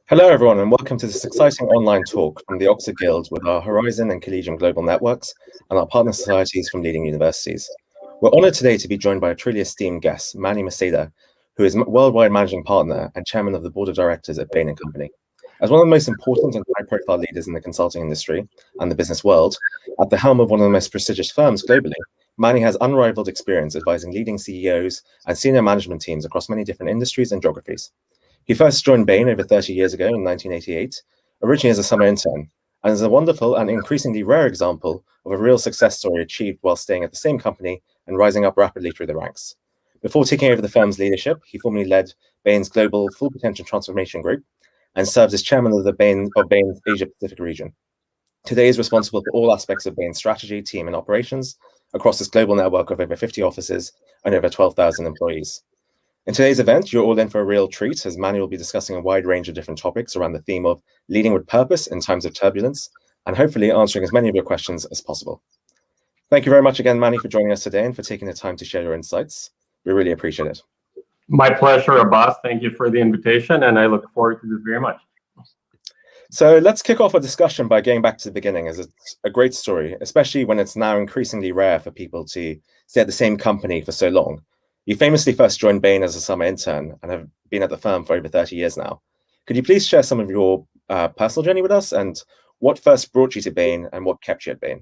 Hello, everyone, and welcome to this exciting online talk from the Oxford Guild with our Horizon and Collegium Global Networks and our partner societies from leading universities. We're honored today to be joined by a truly esteemed guest, Manny Maceda, who is worldwide managing partner and chairman of the board of directors at Bain Company. As one of the most important and high-profile leaders in the consulting industry and the business world, at the helm of one of the most prestigious firms globally, Manny has unrivaled experience advising leading CEOs and senior management teams across many different industries and geographies. He first joined Bain over 30 years ago in 1988, originally as a summer intern, and is a wonderful and increasingly rare example of a real success story achieved while staying at the same company and rising up rapidly through the ranks. Before taking over the firm's leadership, he formerly led Bain's global Full Potential Transformation Group and served as chairman of Bain's Asia-Pacific region. Today, he is responsible for all aspects of Bain's strategy, team, and operations across its global network of over 50 offices and over 12,000 employees. In today's event, you're all in for a real treat, as Manny will be discussing a wide range of different topics around the theme of leading with purpose in times of turbulence, and hopefully answering as many of your questions as possible. Thank you very much again, Manny, for joining us today and for taking the time to share your insights. We really appreciate it. My pleasure, Abbas. Thank you for the invitation, and I look forward to this very much. So let's kick off a discussion by going back to the beginning, as it's a great story, especially when it's now increasingly rare for people to stay at the same company for so long. You famously first joined Bain as a summer intern and have been at the firm for over 30 years now. Could you please share some of your personal journey with us and what first brought you to Bain and what kept you at Bain?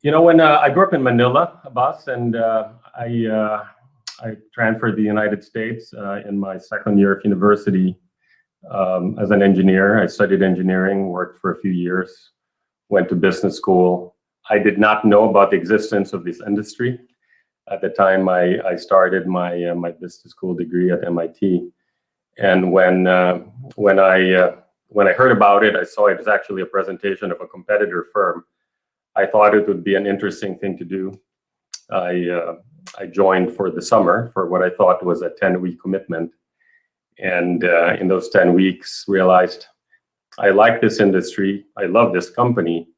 You know, when I grew up in Manila, Abbas, and I transferred to the United States in my second year of university as an engineer. I studied engineering, worked for a few years, went to business school. I did not know about the existence of this industry. At the time, I started my business school degree at MIT, and when I heard about it, I saw it was actually a presentation of a competitor firm. I thought it would be an interesting thing to do. I joined for the summer for what I thought was a 10-week commitment, and in those 10 weeks, realized I like this industry, I love this company,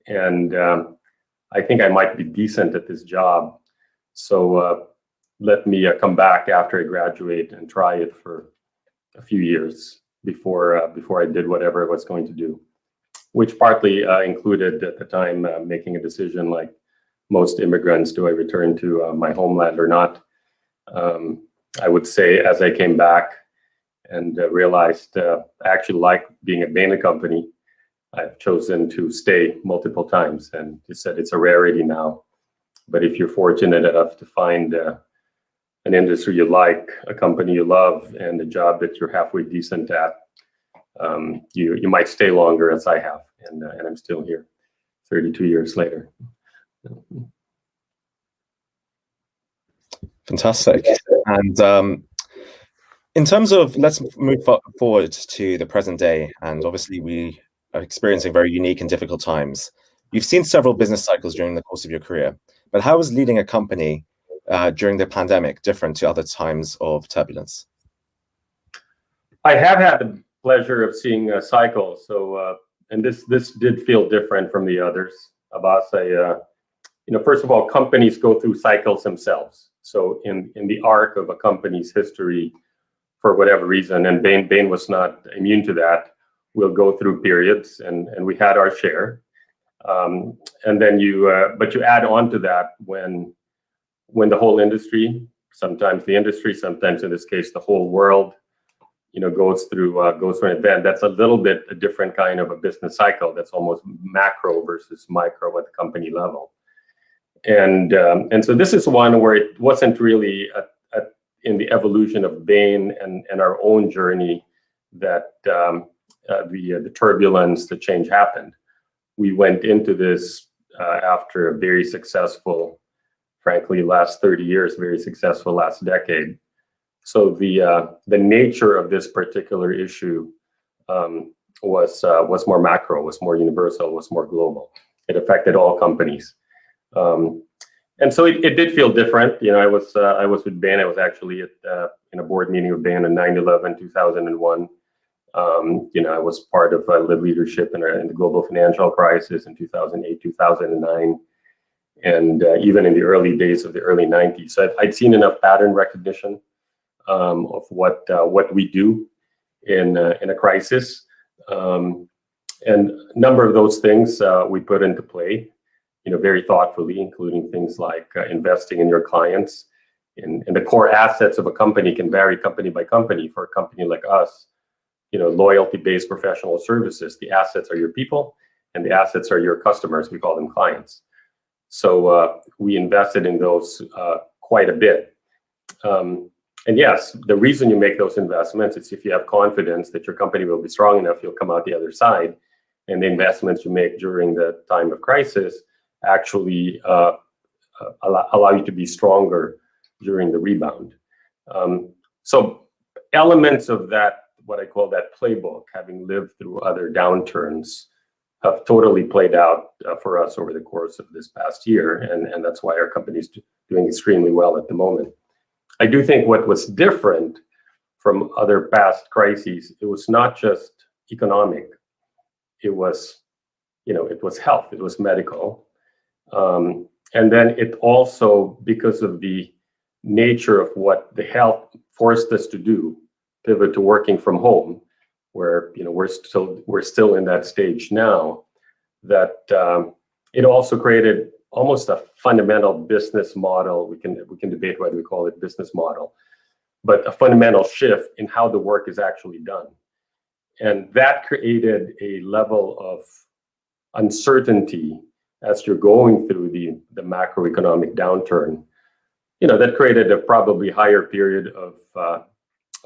and I think I might be decent at this job. So let me come back after I graduate and try it for a few years before I did whatever I was going to do, which partly included at the time making a decision like most immigrants, do I return to my homeland or not? I would say as I came back and realized I actually like being at Bain Company, I've chosen to stay multiple times, and you said it's a rarity now. But if you're fortunate enough to find an industry you like, a company you love, and a job that you're halfway decent at, you might stay longer, as I have, and I'm still here 32 years later. Fantastic. And in terms of, let's move forward to the present day, and obviously we are experiencing very unique and difficult times. You've seen several business cycles during the course of your career, but how is leading a company during the pandemic different to other times of turbulence? I have had the pleasure of seeing cycles, so and this did feel different from the others. Abbas, first of all, companies go through cycles themselves. So in the arc of a company's history, for whatever reason, and Bain was not immune to that, we'll go through periods, and we had our share. And then you add on to that when the whole industry, sometimes the industry, sometimes in this case the whole world, goes through an event. That's a little bit a different kind of a business cycle. That's almost macro versus micro at the company level. And so this is one where it wasn't really in the evolution of Bain and our own journey that the turbulence, the change happened. We went into this after a very successful, frankly, last 30 years, very successful last decade. So the nature of this particular issue was more macro, was more universal, was more global. It affected all companies, and so it did feel different. I was with Bain. I was actually in a board meeting with Bain in 9/11, 2001. I was part of the leadership in the global financial crisis in 2008, 2009, and even in the early days of the early 90s. So I'd seen enough pattern recognition of what we do in a crisis. And a number of those things we put into play, very thoughtfully, including things like investing in your clients. And the core assets of a company can vary company by company. For a company like us, loyalty-based professional services, the assets are your people, and the assets are your customers. We call them clients. So we invested in those quite a bit. And yes, the reason you make those investments is if you have confidence that your company will be strong enough, you'll come out the other side. And the investments you make during the time of crisis actually allow you to be stronger during the rebound. So elements of that, what I call that playbook, having lived through other downturns, have totally played out for us over the course of this past year. And that's why our company is doing extremely well at the moment. I do think what was different from other past crises, it was not just economic. It was, it was health, it was medical. And then it also, because of the nature of what the health forced us to do, pivot to working from home, where we're still in that stage now, that it also created almost a fundamental business model. We can debate whether we call it business model, but a fundamental shift in how the work is actually done. And that created a level of uncertainty as you're going through the macroeconomic downturn, that created a probably higher period of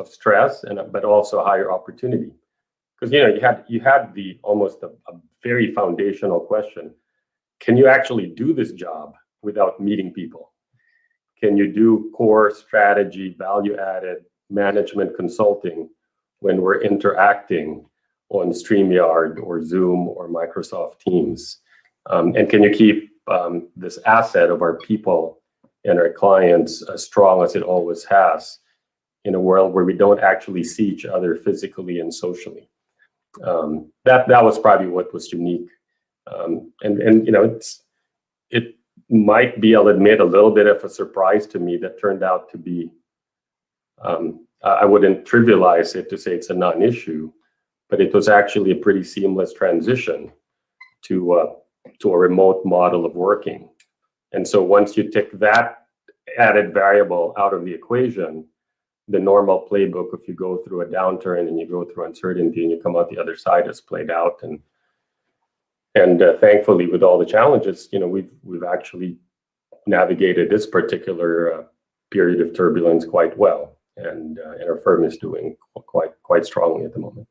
stress, but also higher opportunity. Because you had the almost a very foundational question: can you actually do this job without meeting people? Can you do core strategy, value-added management consulting when we're interacting on StreamYard or Zoom or Microsoft Teams? And can you keep this asset of our people and our clients as strong as it always has in a world where we don't actually see each other physically and socially? That was probably what was unique. It might be, I'll admit, a little bit of a surprise to me that turned out to be, I wouldn't trivialize it to say it's a non-issue, but it was actually a pretty seamless transition to a remote model of working. And so once you take that added variable out of the equation, the normal playbook, if you go through a downturn and you go through uncertainty and you come out the other side, has played out. And thankfully, with all the challenges, we've actually navigated this particular period of turbulence quite well, and our firm is doing quite strongly at the moment.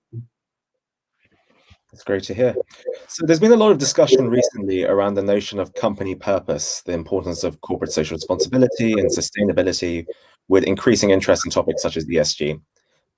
That's great to hear. So there's been a lot of discussion recently around the notion of company purpose, the importance of corporate social responsibility and sustainability, with increasing interest in topics such as ESG.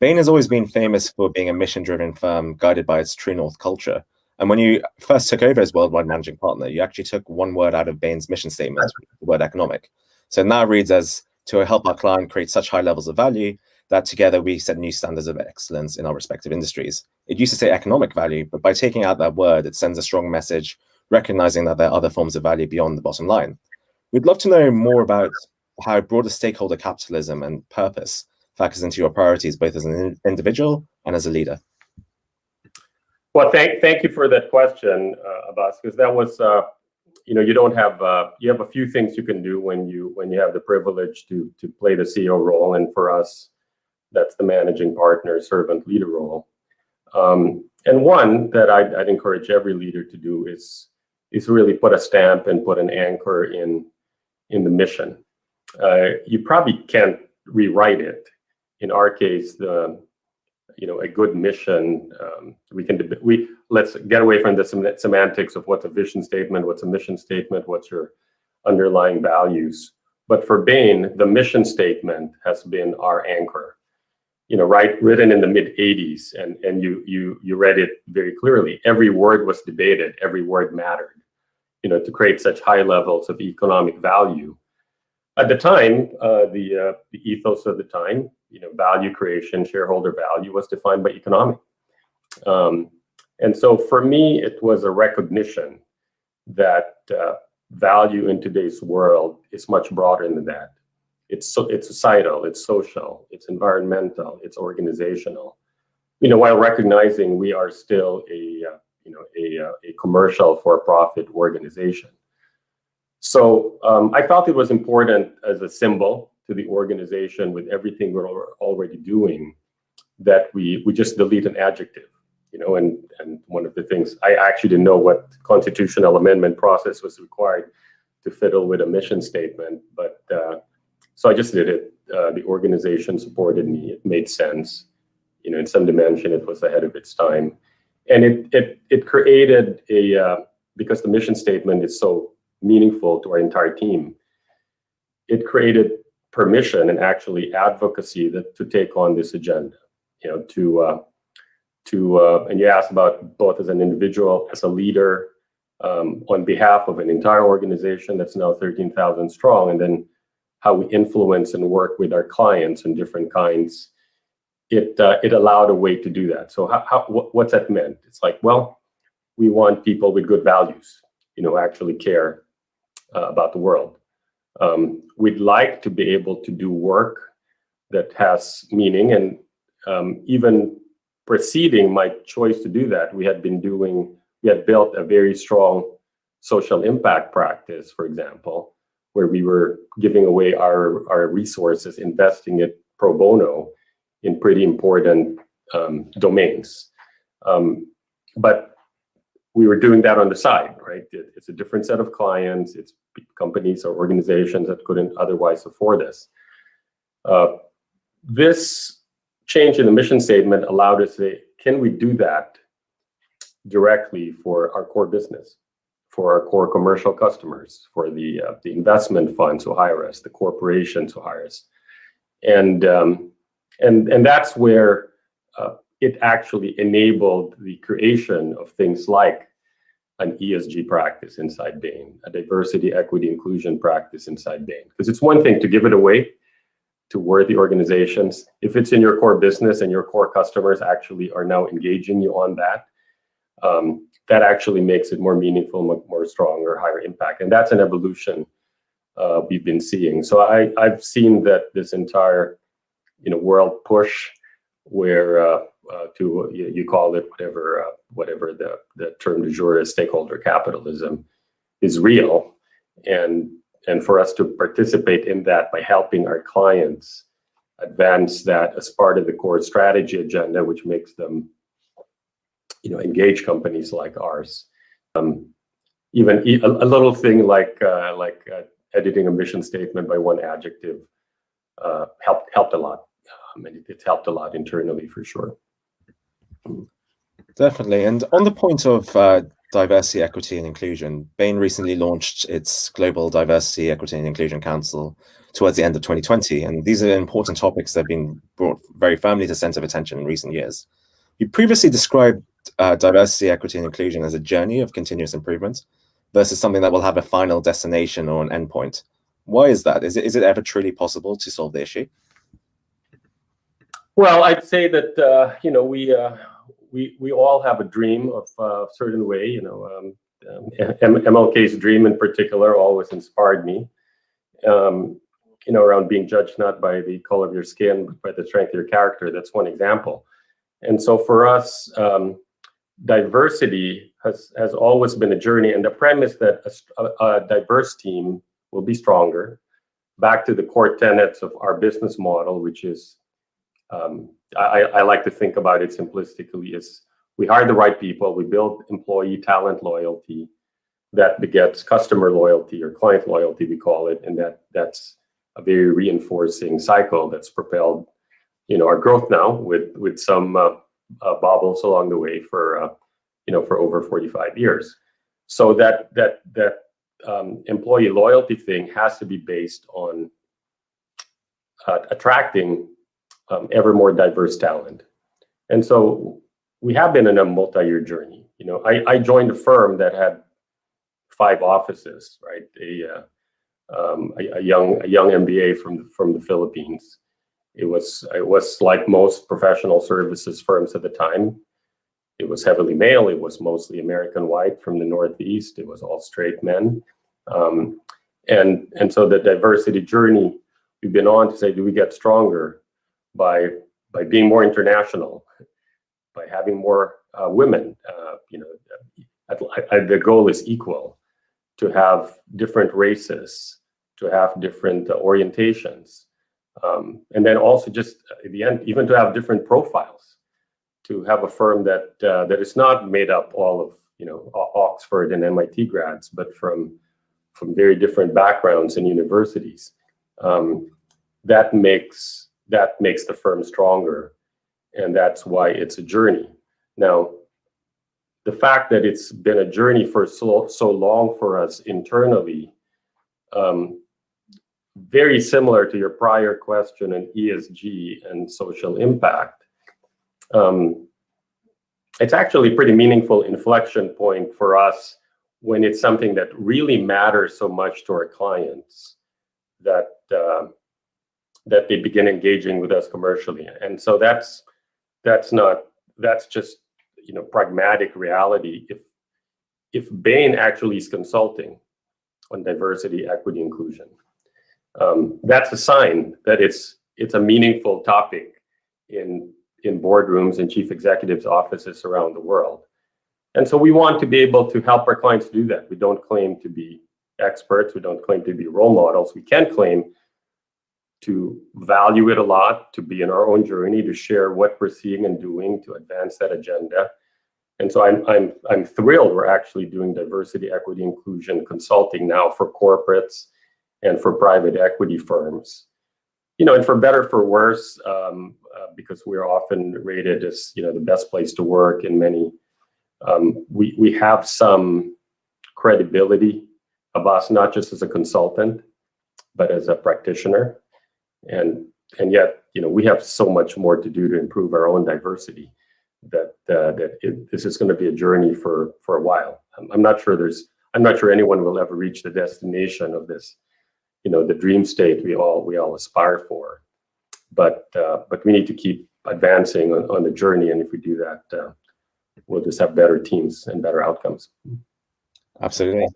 Bain has always been famous for being a mission-driven firm guided by its true north culture. And when you first took over as worldwide managing partner, you actually took one word out of Bain's mission statement, the word economic. So now it reads as, to help our client create such high levels of value that together we set new standards of excellence in our respective industries. It used to say economic value, but by taking out that word, it sends a strong message, recognizing that there are other forms of value beyond the bottom line. We'd love to know more about how broader stakeholder capitalism and purpose factors into your priorities, both as an individual and as a leader. Well, thank you for that question, Abbas, because that was, you have a few things you can do when you have the privilege to play the CEO role, and for us, that's the managing partner, servant leader role. And one that I'd encourage every leader to do is really put a stamp and put an anchor in the mission. You probably can't rewrite it. In our case, a good mission, let's get away from the semantics of what's a vision statement, what's a mission statement, what's your underlying values. But for Bain, the mission statement has been our anchor. Written in the mid-'80s, and you read it very clearly. Every word was debated, every word mattered, to create such high levels of economic value. At the time, the ethos of the time, value creation, shareholder value was defined by economic. And so for me, it was a recognition that value in today's world is much broader than that. It's societal, it's social, it's environmental, it's organizational. while recognizing we are still a commercial for-profit organization. So I felt it was important as a symbol to the organization with everything we're already doing that we just delete an adjective, and one of the things, I actually didn't know what constitutional amendment process was required to fiddle with a mission statement, but so I just did it. The organization supported me. It made sense. In some dimension, it was ahead of its time. And it created because the mission statement is so meaningful to our entire team, it created permission and actually advocacy to take on this agenda, and you asked about both as an individual, as a leader, on behalf of an entire organization that's now 13,000 strong, and then how we influence and work with our clients in different kinds. It allowed a way to do that. So what's that meant? It's like, well, we want people with good values, actually care about the world. We'd like to be able to do work that has meaning, and even preceding my choice to do that, we had built a very strong social impact practice, for example, where we were giving away our resources, investing it pro bono in pretty important domains. But we were doing that on the side, right? It's a different set of clients. It's companies or organizations that couldn't otherwise afford this. This change in the mission statement allowed us to say, can we do that directly for our core business, for our core commercial customers, for the investment funds who hire us, the corporations who hire us? And that's where it actually enabled the creation of things like an ESG practice inside Bain, a diversity, equity, inclusion practice inside Bain. Because it's one thing to give it away to worthy organizations. If it's in your core business and your core customers actually are now engaging you on that, that actually makes it more meaningful, much more stronger, higher impact. And that's an evolution we've been seeing. So I've seen that this entire world push where you call it whatever the term du jour is, stakeholder capitalism, is real, and for us to participate in that by helping our clients advance that as part of the core strategy agenda, which makes them engage companies like ours. Even a little thing like editing a mission statement by one adjective helped a lot. And it's helped a lot internally, for sure. Definitely. And on the point of diversity, equity, and inclusion, Bain recently launched its Global Diversity, Equity, and Inclusion Council towards the end of 2020. And these are important topics that have been brought very firmly to center of attention in recent years. You previously described diversity, equity, and inclusion as a journey of continuous improvement versus something that will have a final destination or an endpoint. Why is that? Is it ever truly possible to solve the issue? Well, I'd say that we all have a dream of a certain way. MLK's dream in particular always inspired me. Around being judged not by the color of your skin, but by the strength of your character. That's one example. And so for us, diversity has always been a journey, and the premise that a diverse team will be stronger. Back to the core tenets of our business model, which is, I like to think about it simplistically, is we hire the right people, we build employee talent loyalty, that begets customer loyalty or client loyalty, we call it, and that's a very reinforcing cycle that's propelled our growth now with some bobbles along the way for over 45 years. So that employee loyalty thing has to be based on attracting ever more diverse talent. And so we have been in a multi-year journey. I joined a firm that had 5 offices, right? A young MBA from the Philippines. It was like most professional services firms at the time. It was heavily male. It was mostly American white from the Northeast. It was all straight men. And so the diversity journey we've been on to say, do we get stronger by being more international, by having more women. The goal is equal, to have different races, to have different orientations, and then also just at the end, even to have different profiles, to have a firm that is not made up all of Oxford and MIT grads, but from very different backgrounds and universities. That makes the firm stronger, and that's why it's a journey. Now, the fact that it's been a journey for so long for us internally, very similar to your prior question on ESG and social impact, it's actually a pretty meaningful inflection point for us when it's something that really matters so much to our clients that they begin engaging with us commercially. And so that's just pragmatic reality. If Bain actually is consulting on diversity, equity, inclusion, that's a sign that it's a meaningful topic in boardrooms and chief executives' offices around the world. And so we want to be able to help our clients do that. We don't claim to be experts. We don't claim to be role models. We can claim to value it a lot, to be in our own journey, to share what we're seeing and doing to advance that agenda. And so I'm thrilled we're actually doing diversity, equity, inclusion consulting now for corporates and for private equity firms. And for better, for worse, because we're often rated as the best place to work in many. We have some credibility about us, not just as a consultant, but as a practitioner. And yet, we have so much more to do to improve our own diversity that this is going to be a journey for a while. I'm not sure anyone will ever reach the destination of this, the dream state we all aspire for. But we need to keep advancing on the journey, and if we do that, we'll just have better teams and better outcomes. Absolutely.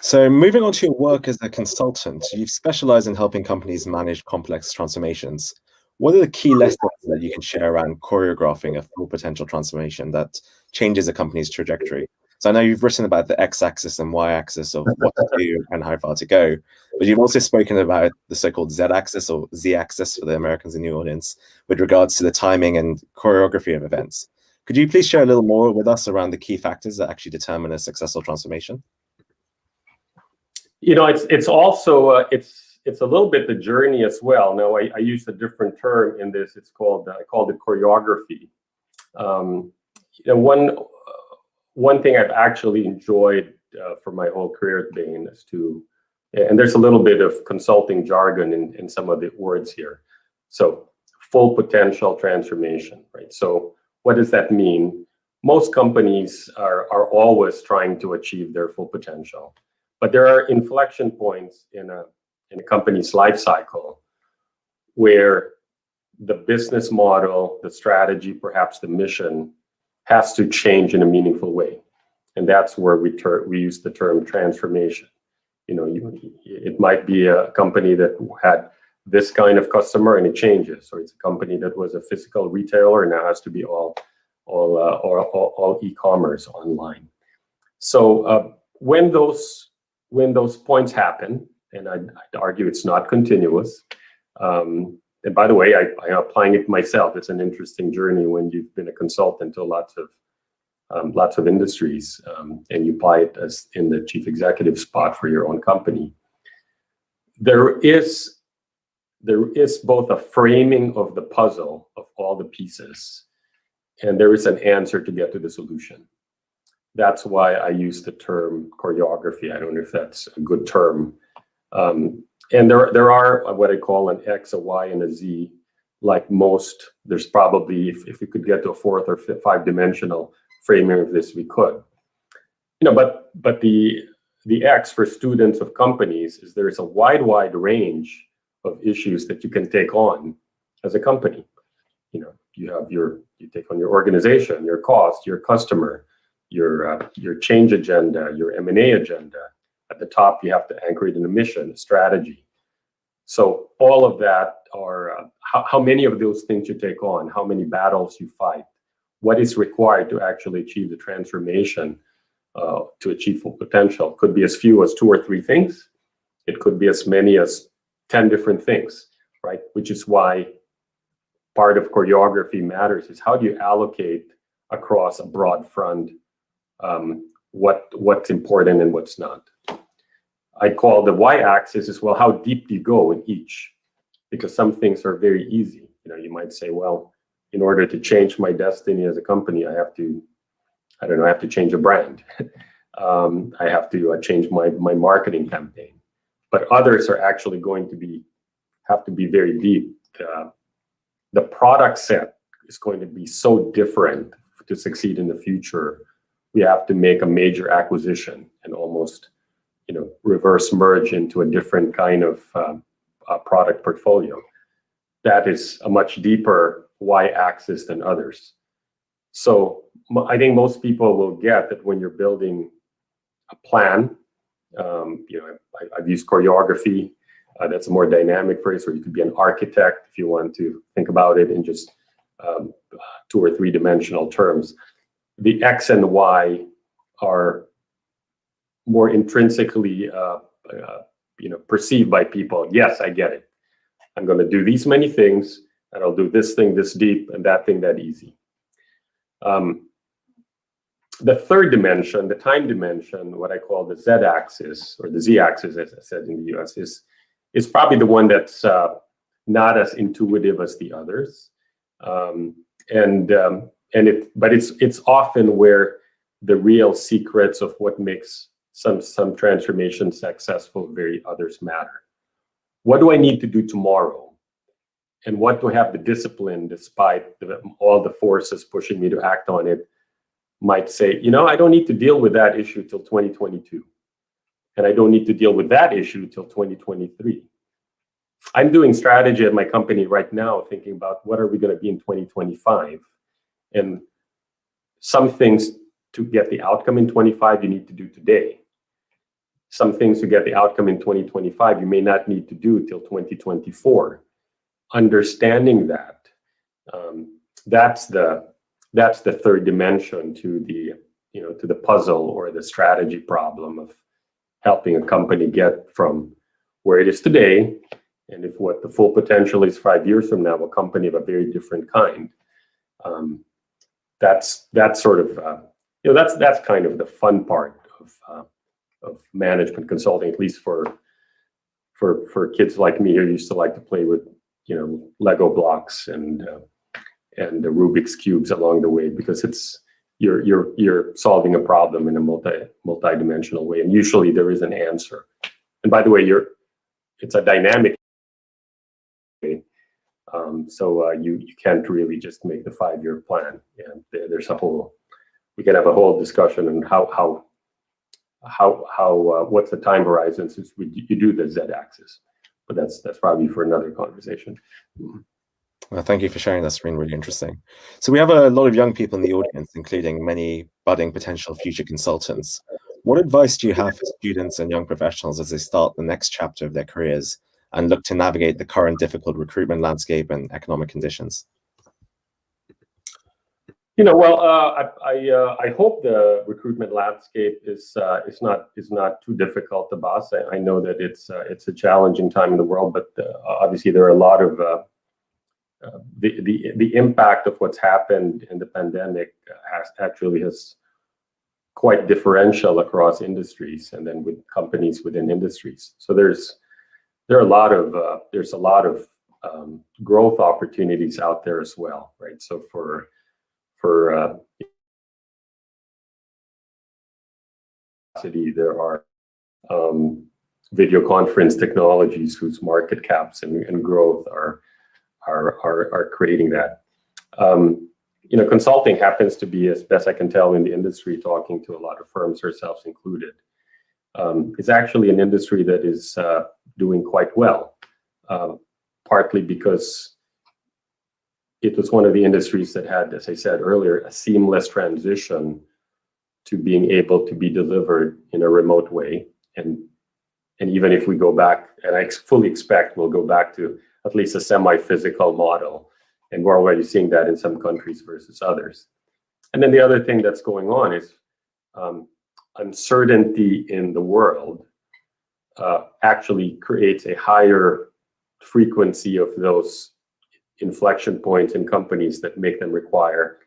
So moving on to your work as a consultant, you've specialized in helping companies manage complex transformations. What are the key lessons that you can share around choreographing a full potential transformation that changes a company's trajectory? So I know you've written about the x-axis and y-axis of what to do and how far to go, but you've also spoken about the so-called z-axis or z-axis for the Americans in the audience with regards to the timing and choreography of events. Could you please share a little more with us around the key factors that actually determine a successful transformation? It's also it's a little bit the journey as well. Now, I use a different term in this. I called it choreography. One thing I've actually enjoyed for my whole career at Bain is and there's a little bit of consulting jargon in some of the words here. So, full potential transformation, right? So, what does that mean? Most companies are always trying to achieve their full potential, but there are inflection points in a company's life cycle where the business model, the strategy, perhaps the mission has to change in a meaningful way. And that's where we use the term transformation. It might be a company that had this kind of customer and it changes, or it's a company that was a physical retailer and now has to be all e-commerce online. So when those points happen, and I'd argue it's not continuous. And by the way, I'm applying it myself. It's an interesting journey when you've been a consultant to lots of industries, and you apply it as in the chief executive spot for your own company. There is both a framing of the puzzle of all the pieces, and there is an answer to get to the solution. That's why I use the term choreography. I don't know if that's a good term. And there are what I call an X, a Y, and a Z. Like most, there's probably, if we could get to a fourth or fifth, five-dimensional framing of this, we could. But the X for students of companies is there is a wide range of issues that you can take on as a company. You take on your organization, your cost, your customer, your change agenda, your M&A agenda. At the top, you have to anchor it in a mission, a strategy. So all of that are how many of those things you take on, how many battles you fight, what is required to actually achieve the transformation to achieve full potential. Could be as few as 2 or 3 things. It could be as many as 10 different things, right? Which is why part of choreography matters, is how do you allocate across a broad front what's important and what's not. I call the y-axis as well, how deep do you go in each? Because some things are very easy. You know, you might say, well, in order to change my destiny as a company, I have to, I don't know, I have to change a brand. I have to change my marketing campaign. But others are actually going to have to be very deep. The product set is going to be so different to succeed in the future. We have to make a major acquisition and almost, you know, reverse merge into a different kind of product portfolio. That is a much deeper y-axis than others. So I think most people will get that when you're building a plan, you know, I've used choreography. That's a more dynamic phrase, or you could be an architect if you want to think about it in just 2 or 3 dimensional terms. The X and Y are more intrinsically, you know, perceived by people. Yes, I get it. I'm going to do these many things, and I'll do this thing this deep and that thing that easy. The third dimension, the time dimension, what I call the Z-axis or the Z-axis, as I said in the US, is probably the one that's not as intuitive as the others, but it's often where the real secrets of what makes some transformation successful, very others matter. What do I need to do tomorrow? And what do I have the discipline, despite all the forces pushing me to act on it, might say, you know, I don't need to deal with that issue till 2022. And I don't need to deal with that issue till 2023. I'm doing strategy at my company right now, thinking about what are we going to be in 2025. And some things to get the outcome in 25, you need to do today. Some things to get the outcome in 2025, you may not need to do till 2024. Understanding that, that's the third dimension to the, you know, to the puzzle or the strategy problem of helping a company get from where it is today, and if what the full potential is 5 years from now, a company of a very different kind. That's sort of, you know, that's kind of the fun part of management consulting, at least for kids like me who used to like to play with, you know, Lego blocks and the Rubik's cubes along the way, because it's you're solving a problem in a multi-dimensional way, and usually there is an answer. And by the way, it's a dynamic way, so you can't really just make the 5-year plan. And there's we can have a whole discussion on how what's the time horizon since you do the Z-axis, but that's probably for another conversation. Well, thank you for sharing. That's been really interesting. So we have a lot of young people in the audience, including many budding potential future consultants. What advice do you have for students and young professionals as they start the next chapter of their careers and look to navigate the current difficult recruitment landscape and economic conditions? You know, well, I hope the recruitment landscape is not too difficult to boss. I know that it's a challenging time in the world, but obviously there are a lot of the impact of what's happened in the pandemic has quite differential across industries, and then with companies within industries. So there's a lot of growth opportunities out there as well, right? So for there are video conference technologies whose market caps and growth are creating that. You know, consulting happens to be, as best I can tell, in the industry, talking to a lot of firms, ourselves included. It's actually an industry that is doing quite well, partly because it was one of the industries that had, as I said earlier, a seamless transition to being able to be delivered in a remote way. And even if we go back, and I fully expect we'll go back to at least a semi-physical model, and we're already seeing that in some countries versus others. And then the other thing that's going on is uncertainty in the world actually creates a higher frequency of those inflection points in companies that make them require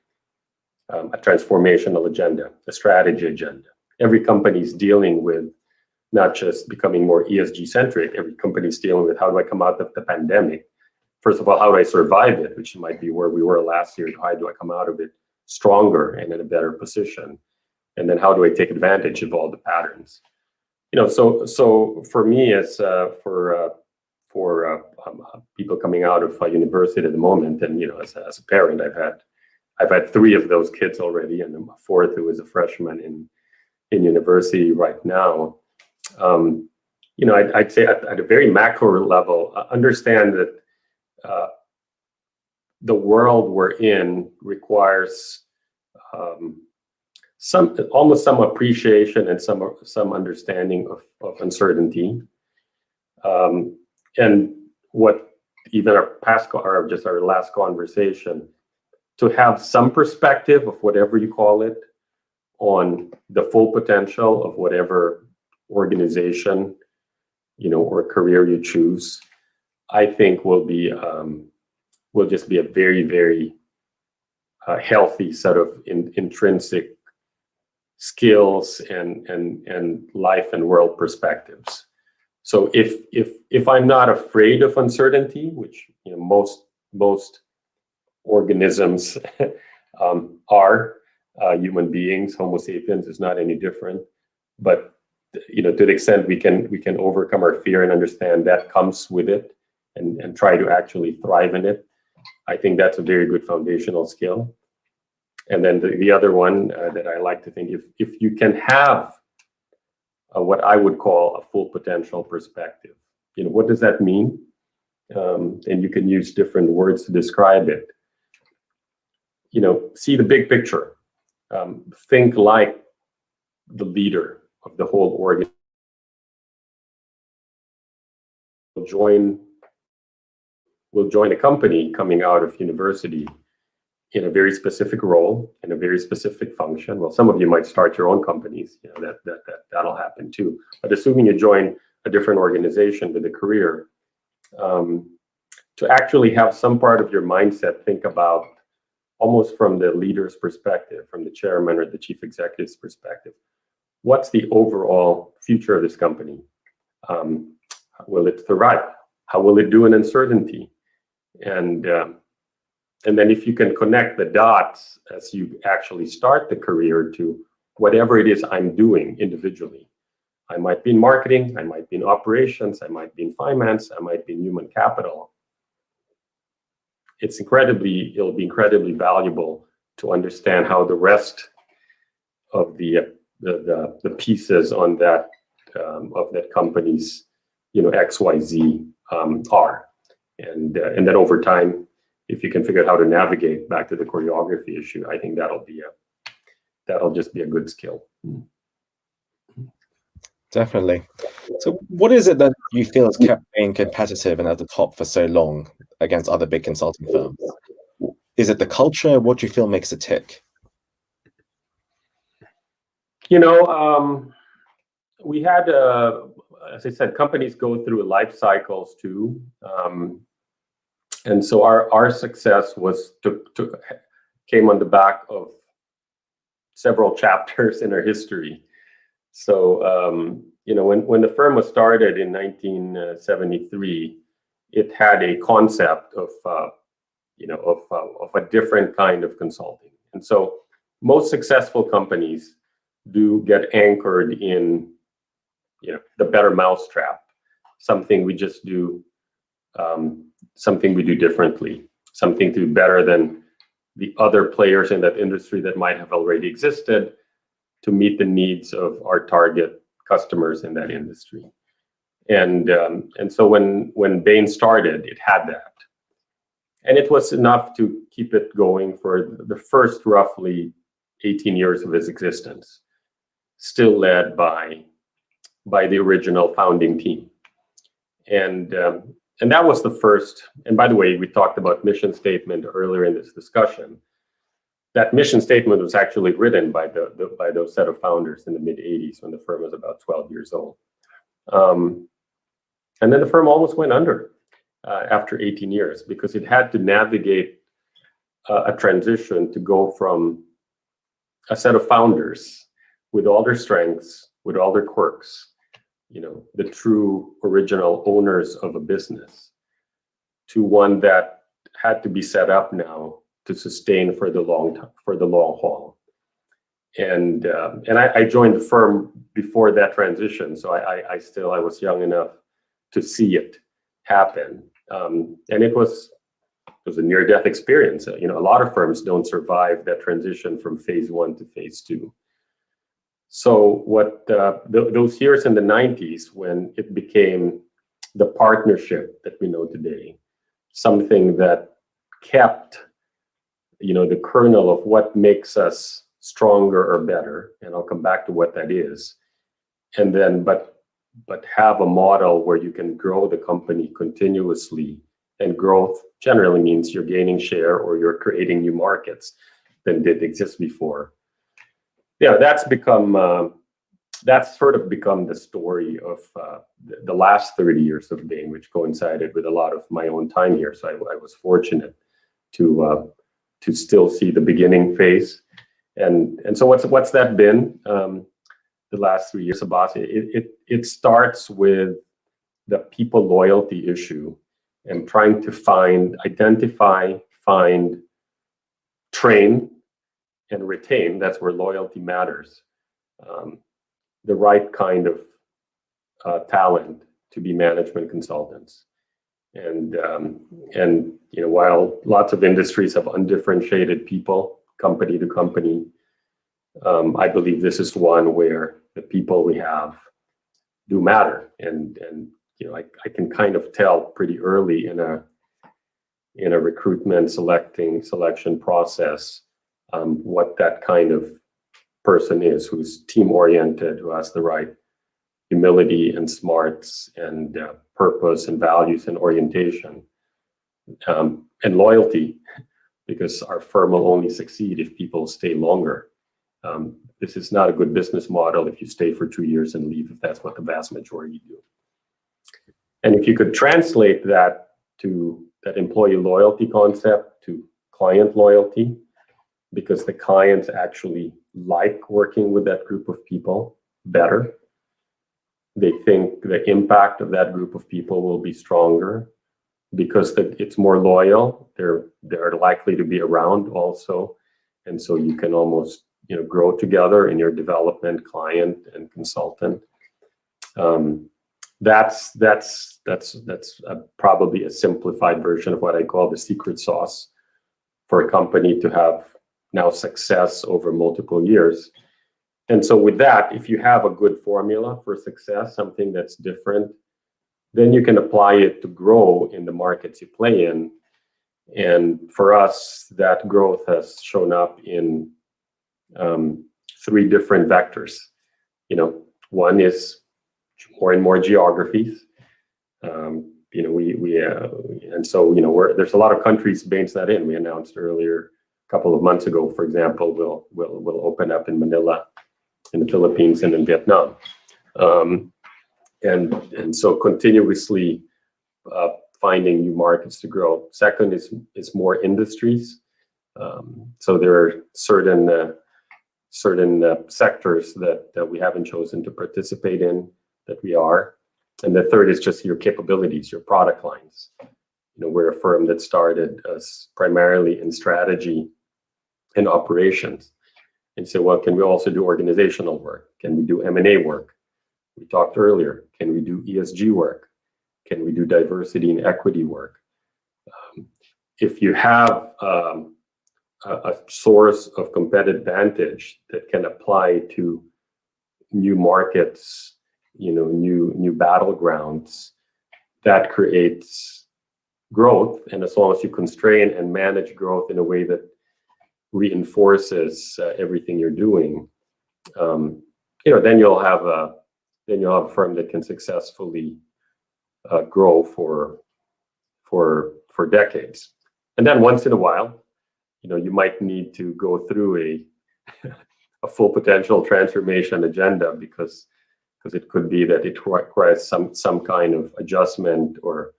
a transformational agenda, a strategy agenda. Every company is dealing with not just becoming more ESG centric, every company is dealing with how do I come out of the pandemic? First of all, how do I survive it, which might be where we were last year. How do I come out of it stronger and in a better position? And then how do I take advantage of all the patterns? So for me, as for people coming out of university at the moment, and as a parent, I've had 3 of those kids already, and a 4th who is a freshman in university right now. I'd say at a very macro level, understand that the world we're in requires some appreciation and some understanding of uncertainty, and what even our last conversation, to have some perspective of whatever you call it on the full potential of whatever organization or career you choose, I think will just be a very, very healthy set of intrinsic skills and life and world perspectives. So if I'm not afraid of uncertainty, which most organisms are, human beings, Homo sapiens is not any different, but to the extent we can overcome our fear and understand that comes with it, and try to actually thrive in it, I think that's a very good foundational skill. And then the other one that I like to think, if you can have what I would call a full potential perspective, what does that mean? And you can use different words to describe it. See the big picture. Think like the leader of the whole organization. Will join a company coming out of university in a very specific role, in a very specific function. Well, some of you might start your own companies. That'll happen too. But assuming you join a different organization with a career, to actually have some part of your mindset think about, almost from the leader's perspective, from the chairman or the chief executive's perspective, what's the overall future of this company? Will it thrive? How will it do in uncertainty? And then if you can connect the dots as you actually start the career to whatever it is I'm doing individually. I might be in marketing, I might be in operations, I might be in finance, I might be in human capital. It'll be incredibly valuable to understand how the rest of the pieces on that of that company's XYZ are, and then over time, if you can figure out how to navigate back to the choreography issue, I think that'll just be a good skill. Definitely. So what is it that you feel has kept Bain competitive and at the top for so long against other big consulting firms? Is it the culture? What do you feel makes it tick? We had, as I said, companies go through life cycles too. And so our success came on the back of several chapters in our history. So, when the firm was started in 1973, it had a concept of a different kind of consulting. And so most successful companies do get anchored in, the better mousetrap, something we just do, something we do differently, something to do better than the other players in that industry that might have already existed to meet the needs of our target customers in that industry. And so when Bain started, it had that. And it was enough to keep it going for the first roughly 18 years of its existence, still led by the original founding team. And that was the first, and by the way, we talked about mission statement earlier in this discussion. that mission statement was actually written by those set of founders in the mid '80s when the firm was about 12 years old. And then the firm almost went under after 18 years because it had to navigate a transition to go from a set of founders with all their strengths, with all their quirks, the true original owners of a business, to one that had to be set up now to sustain for the long haul. And I joined the firm before that transition, so I was young enough to see it happen, and it was a near-death experience. A lot of firms don't survive that transition from phase 1 to phase 2. So what those years in the '90s, when it became the partnership that we know today, something that kept the kernel of what makes us stronger or better, and I'll come back to what that is, and then but have a model where you can grow the company continuously, and growth generally means you're gaining share or you're creating new markets that didn't exist before. Yeah, that's sort of become the story of the last 30 years of Bain, which coincided with a lot of my own time here. So I was fortunate to still see the beginning phase. And so what's that been the last 3 years, Abbas? It starts with the people loyalty issue and trying to identify, find, train, and retain. That's where loyalty matters. The right kind of talent to be management consultants. And while lots of industries have undifferentiated people, company to company, I believe this is one where the people we have do matter. And I can kind of tell pretty early in a recruitment selection process what that kind of person is, who's team-oriented, who has the right humility and smarts and purpose and values and orientation, and loyalty, because our firm will only succeed if people stay longer. This is not a good business model if you stay for 2 years and leave, if that's what the vast majority do. And if you could translate that employee loyalty concept to client loyalty, because the clients actually like working with that group of people better. They think the impact of that group of people will be stronger because it's more loyal. They're likely to be around also, and so you can almost grow together in your development, client and consultant. That's probably a simplified version of what I call the secret sauce for a company to have now success over multiple years. And so with that, if you have a good formula for success, something that's different, then you can apply it to grow in the markets you play in. And for us, that growth has shown up in 3 different vectors. One is more and more geographies. There's a lot of countries Bain's not in. We announced earlier, a couple of months ago, for example, we'll open up in Manila, in the Philippines, and in Vietnam. And so continuously finding new markets to grow. Second is more industries. So there are certain sectors that we haven't chosen to participate in that we are. And the third is just your capabilities, your product lines. We're a firm that started us primarily in strategy and operations. And so, well, can we also do organizational work? Can we do M&A work? We talked earlier. Can we do ESG work? Can we do diversity and equity work? If you have a source of competitive advantage that can apply to new markets, new battlegrounds, that creates growth. And as long as you constrain and manage growth in a way that reinforces everything you're doing, then you'll have a firm that can successfully grow for decades. And then once in a while, you might need to go through a full potential transformation agenda because it could be that it requires some kind of adjustment or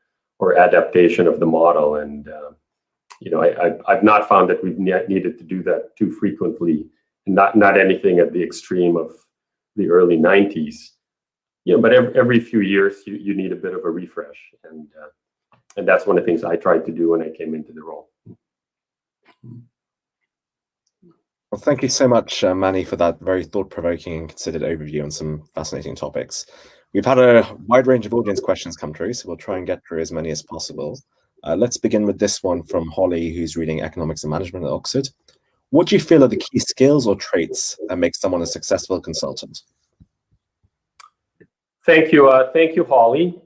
adaptation of the model. And I've not found that we've needed to do that too frequently, not anything at the extreme of the early 90s. But every few years you need a bit of a refresh, and that's one of the things I tried to do when I came into the role. Well, thank you so much, Manny, for that very thought-provoking and considered overview on some fascinating topics. We've had a wide range of audience questions come through, so we'll try and get through as many as possible. Let's begin with this one from Holly, who's reading Economics and Management at Oxford. What do you feel are the key skills or traits that make someone a successful consultant? Thank you, Holly.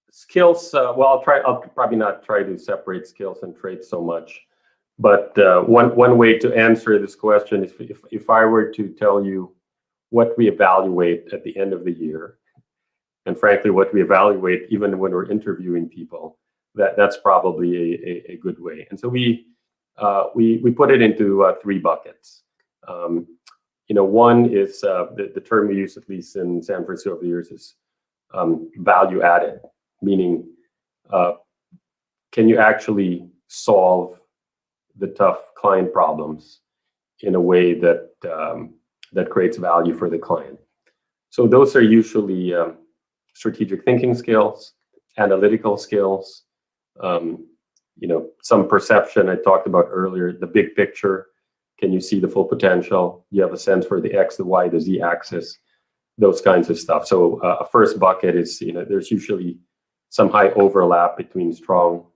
Skills. Well, I'll probably not try to separate skills and traits so much, but one way to answer this question is if I were to tell you what we evaluate at the end of the year, and frankly, what we evaluate even when we're interviewing people, that's probably a good way. And so we put it into 3 buckets. One is the term we use, at least in San Francisco over the years, is value added, meaning can you actually solve the tough client problems in a way that creates value for the client. So those are usually strategic thinking skills, analytical skills, some perception I talked about earlier, the big picture. Can you see the full potential? You have a sense for the X, the Y, the Z axis, those kinds of stuff. So a first bucket is, there's usually some high overlap between strong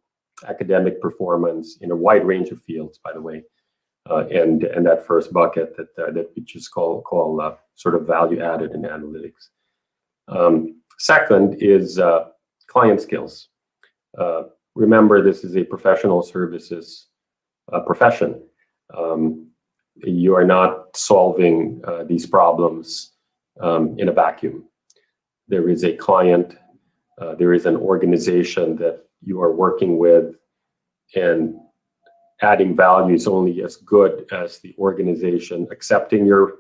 academic performance in a wide range of fields, by the way, and that first bucket that we just call sort of value added in analytics. Second is client skills. Remember, this is a professional services profession. You are not solving these problems in a vacuum. There is a client, there is an organization that you are working with, and adding value is only as good as the organization accepting your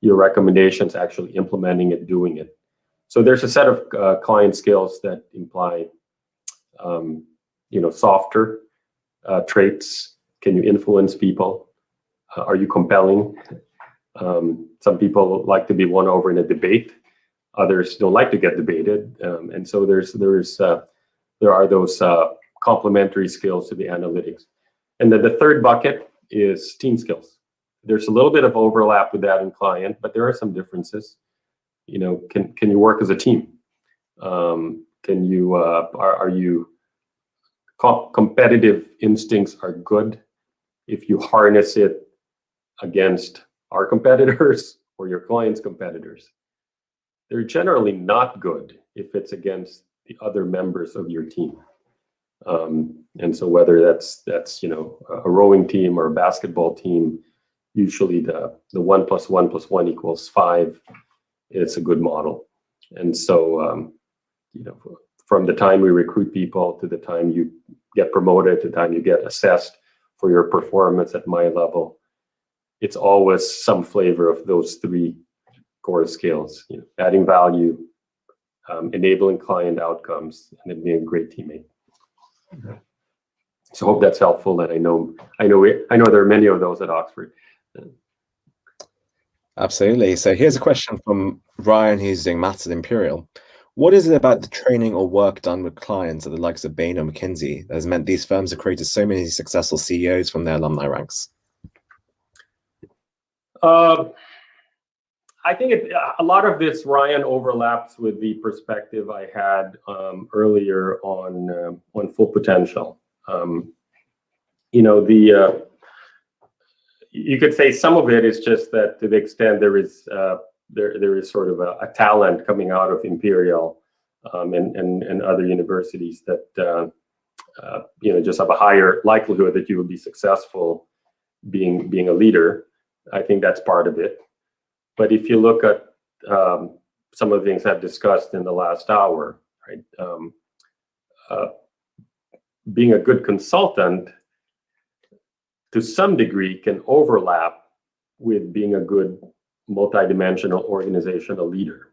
recommendations, actually implementing it, doing it. So there's a set of client skills that imply, softer traits. Can you influence people? Are you compelling? Some people like to be won over in a debate. Others don't like to get debated, and so there are those complementary skills to the analytics. And then the third bucket is team skills. There's a little bit of overlap with that in client, but there are some differences. Can you work as a team? Can you are you competitive instincts are good if you harness it against our competitors or your client's competitors. They're generally not good if it's against the other members of your team. And so whether that's a rowing team or a basketball team, usually the 1 + 1 + 1 = 5 is a good model. And so from the time we recruit people to the time you get promoted to the time you get assessed for your performance at my level, it's always some flavor of those 3 core skills: adding value, enabling client outcomes, and then being a great teammate. So I hope that's helpful. And I know there are many of those at Oxford. Absolutely. So here's a question from Ryan, who's doing maths at Imperial. What is it about the training or work done with clients at the likes of Bain or McKinsey that has meant these firms have created so many successful CEOs from their alumni ranks? I think a lot of this, Ryan, overlaps with the perspective I had earlier on full potential. You could say some of it is just that to the extent there is sort of a talent coming out of Imperial and other universities that just have a higher likelihood that you will be successful being a leader. I think that's part of it. But if you look at some of the things I've discussed in the last hour, right? being a good consultant to some degree can overlap with being a good multidimensional organizational leader.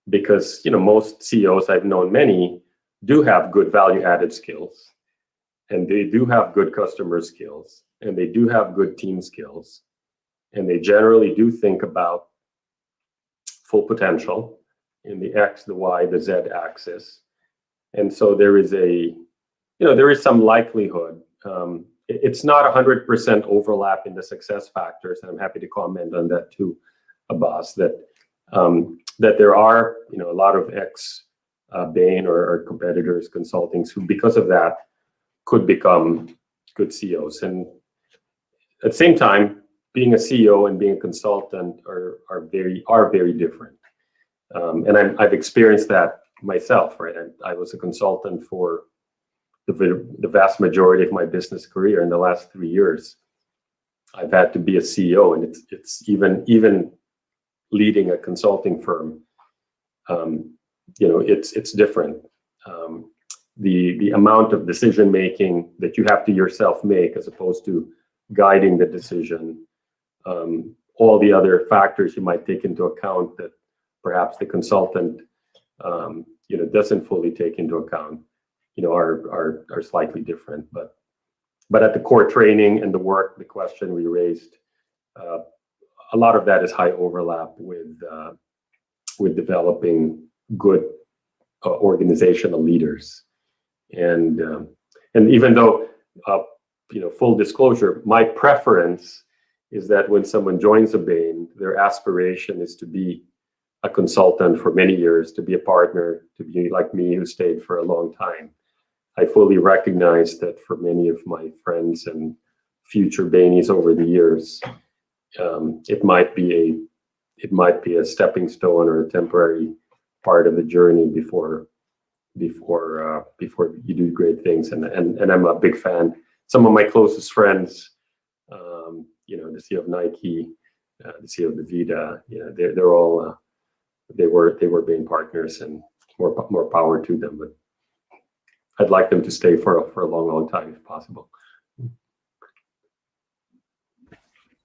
Because most CEOs, I've known many, do have good value-added skills, and they do have good customer skills, and they do have good team skills, and they generally do think about full potential in the X, the Y, the Z axis. And so there is some likelihood. It's not 100% overlap in the success factors, and I'm happy to comment on that too, Abbas, that there are a lot of ex-Bain or competitors, consultings, who because of that could become good CEOs. And at the same time, being a CEO and being a consultant are very different. And I've experienced that myself, right? I was a consultant for the vast majority of my business career. In the last 3 years, I've had to be a CEO, and it's even leading a consulting firm. It's different. The amount of decision making that you have to yourself make, as opposed to guiding the decision, all the other factors you might take into account that perhaps the consultant doesn't fully take into account, are slightly different. But at the core training and the work, the question we raised, a lot of that is high overlap with developing good organizational leaders. And even though, full disclosure, my preference is that when someone joins a Bain, their aspiration is to be a consultant for many years, to be a partner, to be like me, who stayed for a long time. I fully recognize that for many of my friends and future Bainies over the years, it might be a stepping stone or a temporary part of the journey before you do great things. And I'm a big fan. Some of my closest friends, the CEO of Nike, the CEO of DaVita, they're all they were Bain partners, and more power to them. But I'd like them to stay for a long time if possible.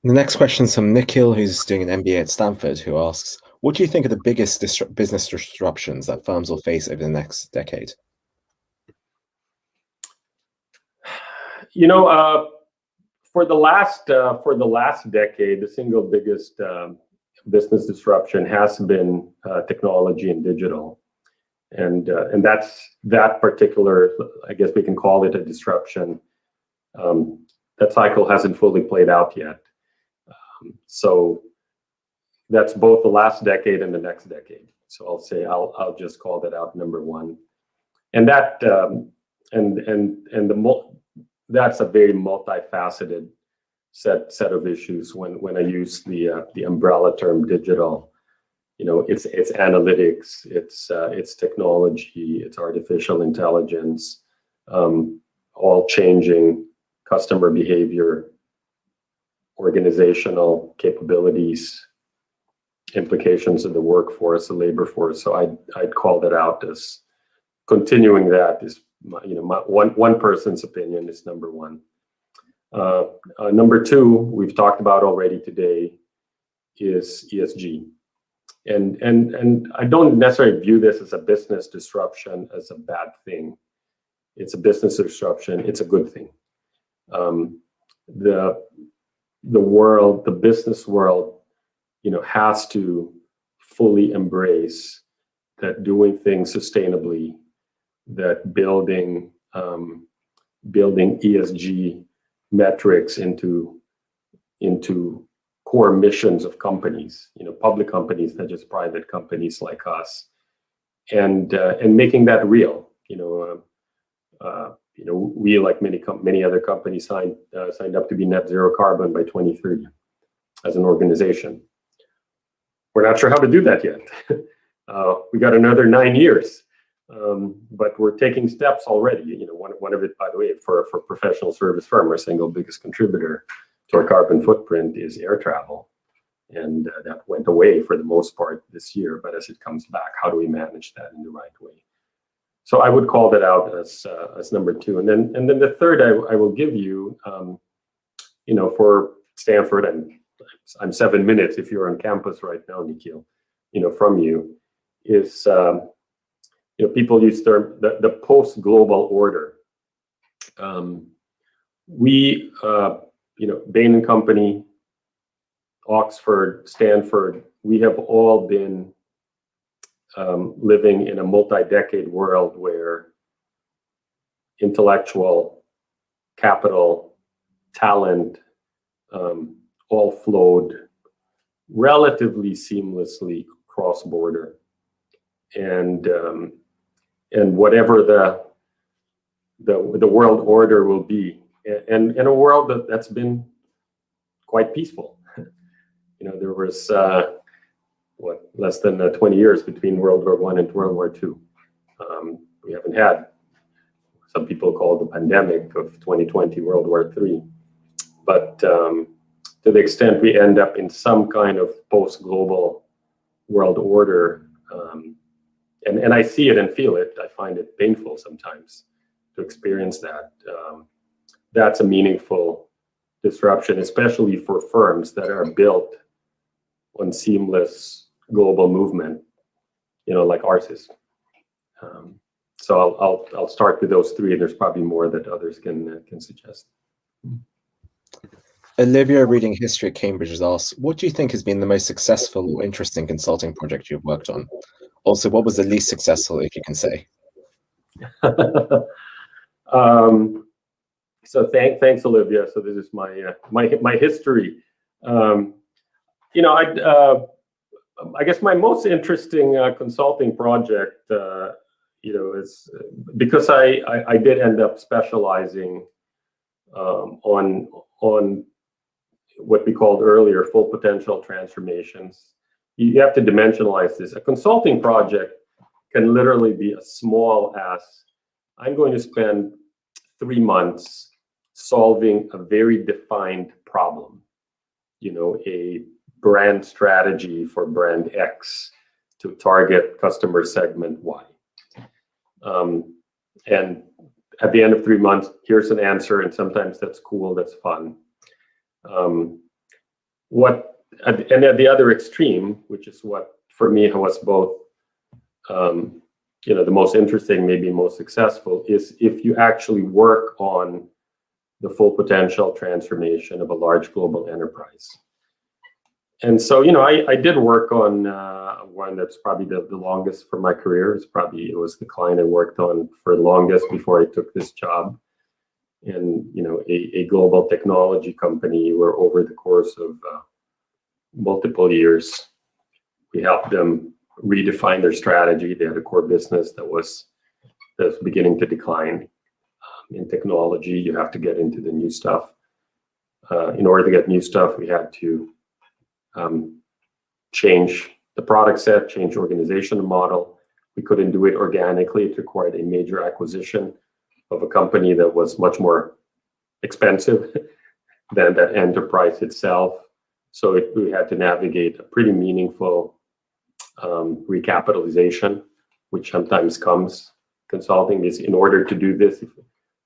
The next question is from Nikhil, who's doing an MBA at Stanford, who asks, what do you think are the biggest business disruptions that firms will face over the next decade? For the last decade, the single biggest business disruption has been technology and digital, and that's that particular, I guess we can call it a disruption. That cycle hasn't fully played out yet. So that's both the last decade and the next decade. So I'll just call that out number one, and that that's a very multifaceted set of issues. When I use the umbrella term digital, it's analytics, it's technology, it's artificial intelligence, all changing customer behavior, organizational capabilities, implications of the workforce, the labor force. So I'd call that out as continuing. That is one person's opinion is number one. Number two, we've talked about already today, is ESG. And I don't necessarily view this as a business disruption as a bad thing. It's a business disruption. It's a good thing. The business world, has to fully embrace that doing things sustainably, that building ESG metrics into core missions of companies, public companies, not just private companies like us, and making that real. We, like many other companies, signed up to be net zero carbon by 2030 as an organization. We're not sure how to do that yet. We got another 9 years, but we're taking steps already. One of it, by the way, for a professional service firm, our single biggest contributor to our carbon footprint is air travel, and that went away for the most part this year. But as it comes back, how do we manage that in the right way? So I would call that out as number two. And then the third I will give you, for Stanford, and I'm 7 minutes if you're on campus right now, Nikhil, from you, is people use the post-global order. We, Bain Company, Oxford, Stanford, we have all been living in a multi-decade world where intellectual capital, talent, all flowed relatively seamlessly cross-border, and whatever the world order will be, and in a world that's been quite peaceful. There was less than 20 years between World War I and World War II. We haven't had, some people call the pandemic of 2020 World War III. But to the extent we end up in some kind of post-global world order, and I see it and feel it, I find it painful sometimes to experience that. That's a meaningful disruption, especially for firms that are built on seamless global movement, like ours is. So I'll start with those three. There's probably more that others can suggest. Olivia, reading history at Cambridge, has asked, what do you think has been the most successful or interesting consulting project you've worked on? Also, what was the least successful, if you can say? So thanks, Olivia. So this is my history. I guess my most interesting consulting project, is because I did end up specializing on what we called earlier full potential transformations. You have to dimensionalize this. A consulting project can literally be as small as, I'm going to spend 3 months solving a very defined problem, a brand strategy for brand X to target customer segment Y. And at the end of 3 months, here's an answer, and sometimes that's cool, that's fun. And at the other extreme, which is what for me was both, the most interesting, maybe most successful, is if you actually work on the full potential transformation of a large global enterprise. And so, I did work on one that's probably the longest for my career. It was the client I worked on for the longest before I took this job. And, a global technology company where over the course of multiple years, we helped them redefine their strategy. They had a core business that was beginning to decline. In technology, you have to get into the new stuff. In order to get new stuff, we had to change the product set, change organizational model. We couldn't do it organically. It required a major acquisition of a company that was much more expensive than that enterprise itself. So we had to navigate a pretty meaningful recapitalization, which sometimes comes consulting. Is in order to do this,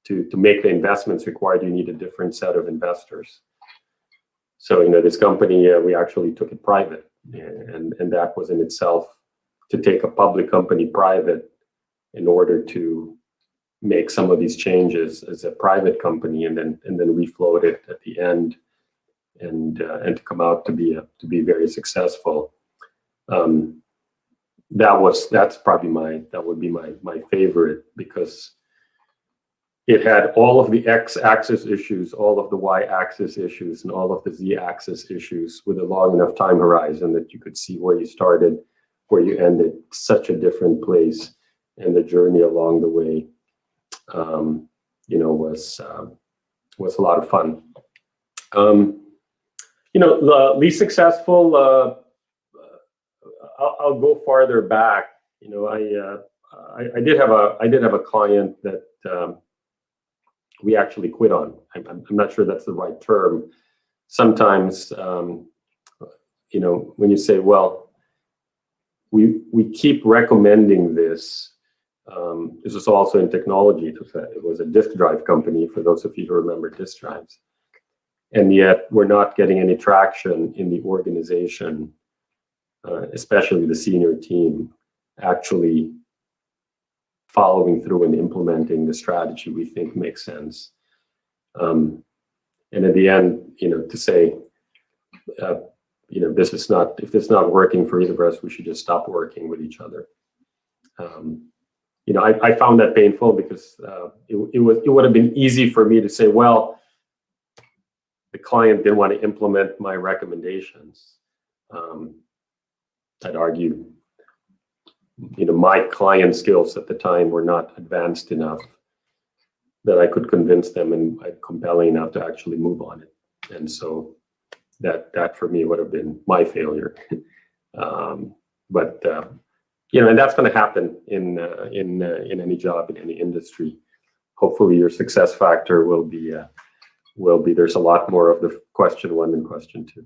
to make the investments required, you need a different set of investors. So, this company, we actually took it private, and that was in itself to take a public company private in order to make some of these changes as a private company, and then refloat it at the end, and to come out to be very successful. That would be my favorite, because it had all of the X-axis issues, all of the Y-axis issues, and all of the Z-axis issues with a long enough time horizon that you could see where you started, where you ended. Such a different place, and the journey along the way, was a lot of fun. The least successful, I'll go farther back. I did have a client that we actually quit on. I'm not sure that's the right term. Sometimes, when you say, well, we keep recommending this, This was also in technology. It was a disk drive company, for those of you who remember disk drives. And yet we're not getting any traction in the organization, especially the senior team, actually following through and implementing the strategy we think makes sense. And at the end, to say, if this is not working for either of us, we should just stop working with each other. I found that painful because it would have been easy for me to say, well, the client didn't want to implement my recommendations. I'd argue, my client skills at the time were not advanced enough that I could convince them and compelling enough to actually move on it. And so that for me would have been my failure. And that's going to happen in any job, in any industry. Hopefully your success factor will be there's a lot more of the question one than question two.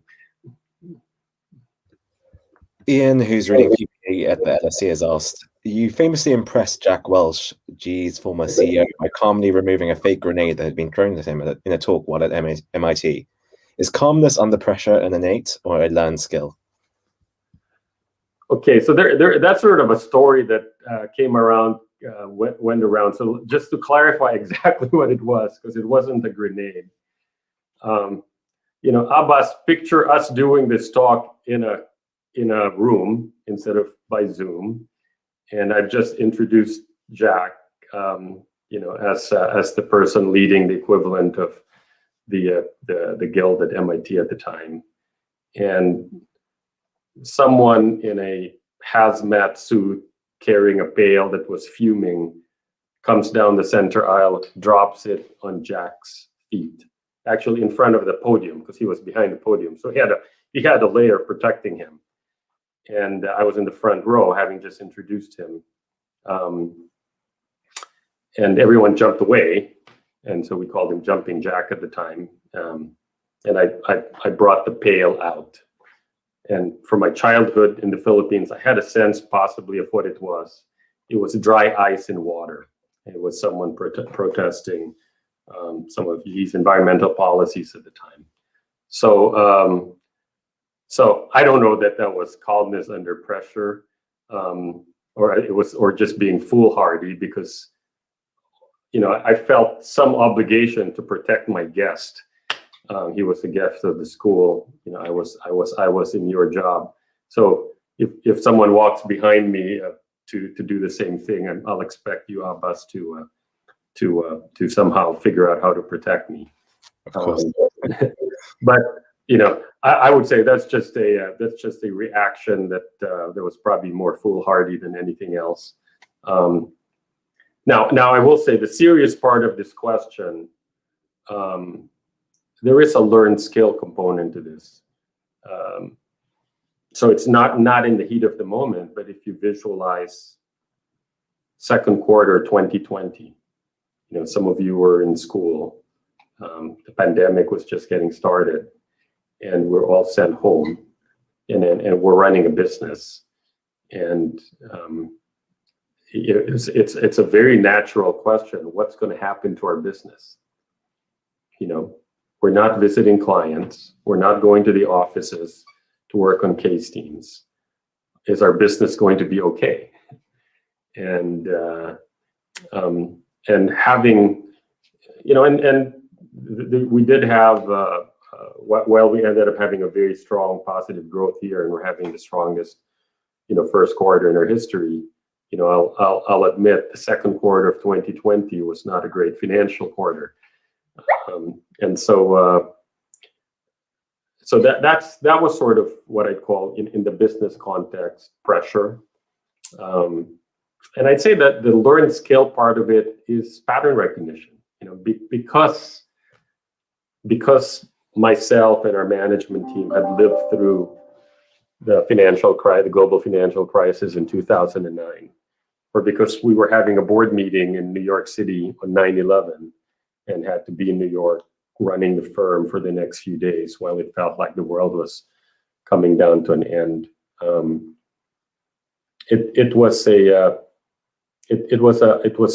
Ian, who's reading QA at the LSE, has asked, you famously impressed Jack Welch, GE's former CEO, by calmly removing a fake grenade that had been thrown at him in a talk while at MIT. Is calmness under pressure an innate or a learned skill? Okay, so that's sort of a story that came around, went around. So just to clarify exactly what it was, because it wasn't a grenade. Abbas, picture us doing this talk in a room instead of by Zoom, and I've just introduced Jack, as the person leading the equivalent of the guild at MIT at the time, and someone in a hazmat suit carrying a pail that was fuming comes down the center aisle, drops it on Jack's feet, actually in front of the podium, because he was behind the podium, so he had a layer protecting him. And I was in the front row, having just introduced him, and everyone jumped away, and so we called him Jumping Jack at the time. And I brought the pail out, and from my childhood in the Philippines, I had a sense possibly of what it was. It was dry ice in water. It was someone protesting some of these environmental policies at the time. So I don't know that was calmness under pressure, or just being foolhardy, because I felt some obligation to protect my guest. He was the guest of the school. I was in your job. So if someone walks behind me to do the same thing, I'll expect you, Abbas, to somehow figure out how to protect me. Of course. But I would say that's just a reaction that was probably more foolhardy than anything else. Now I will say the serious part of this question, there is a learned skill component to this. So it's not in the heat of the moment, but if you visualize second quarter 2020, some of you were in school, the pandemic was just getting started, and we're all sent home, and we're running a business, and it's a very natural question. What's going to happen to our business? We're not visiting clients. We're not going to the offices to work on case teams. Is our business going to be okay? And having, we did have, well, we ended up having a very strong positive growth year, and we're having the strongest, first quarter in our history. I'll admit the second quarter of 2020 was not a great financial quarter. And so that was sort of what I'd call in the business context pressure. And I'd say that the learned skill part of it is pattern recognition. Because myself and our management team had lived through the global financial crisis in 2009, or because we were having a board meeting in New York City on 9/11 and had to be in New York running the firm for the next few days while it felt like the world was coming down to an end. It it was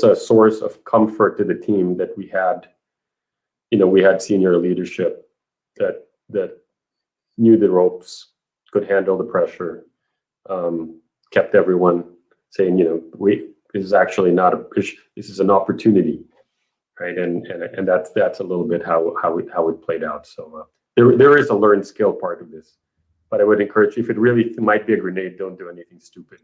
a source of comfort to the team that we had senior leadership that knew the ropes, could handle the pressure, kept everyone saying, this is actually not a issue, this is an opportunity, right? And that's a little bit how it played out. So there is a learned skill part of this, but I would encourage you, if it really might be a grenade, don't do anything stupid.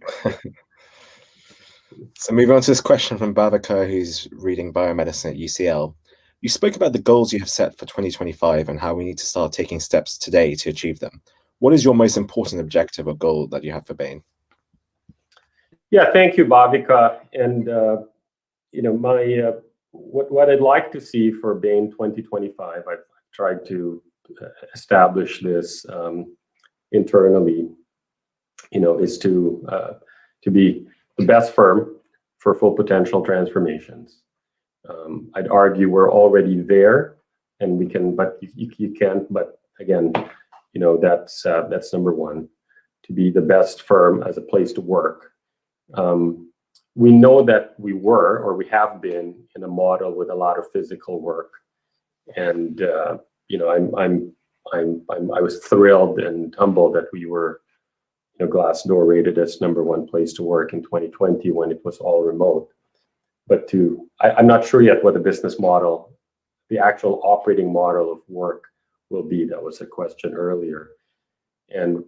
So moving on to this question from Bhavika, who's reading biomedicine at UCL. You spoke about the goals you have set for 2025 and how we need to start taking steps today to achieve them. What is your most important objective or goal that you have for Bain? Yeah, thank you, Bhavika. And what I'd like to see for Bain 2025, I've tried to establish this internally, is to be the best firm for full potential transformations. I'd argue we're already there, and we can, but you can't. But again, that's number one. To be the best firm as a place to work. We know that we were, or we have been, in a model with a lot of physical work, and I was thrilled and humbled that we were, Glassdoor rated as #1 place to work in 2020 when it was all remote. But I'm not sure yet what the business model, the actual operating model of work will be. That was a question earlier. And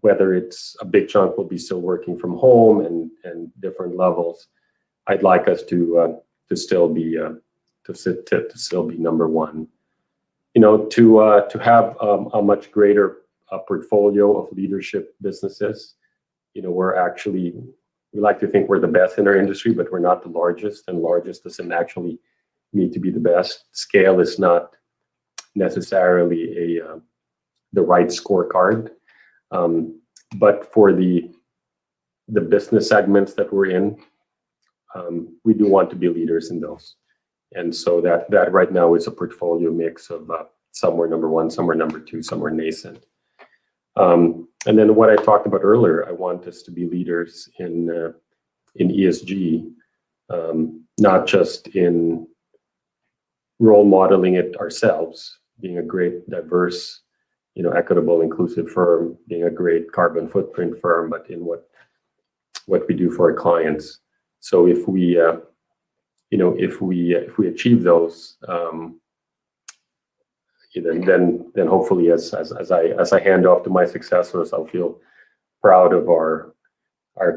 whether it's a big chunk will be still working from home and different levels. I'd like us to still be #1. To have a much greater portfolio of leadership businesses. We like to think we're the best in our industry, but we're not the largest, and largest doesn't actually need to be the best. Scale is not necessarily the right scorecard. But for the business segments that we're in, we do want to be leaders in those. And so that right now is a portfolio mix of somewhere #1, somewhere #2, somewhere nascent. And then what I talked about earlier, I want us to be leaders in ESG, not just in role modeling it ourselves, being a great, diverse, equitable, inclusive firm, being a great carbon footprint firm, but in what we do for our clients. So if we achieve those, then hopefully as I hand off to my successors, I'll feel proud of our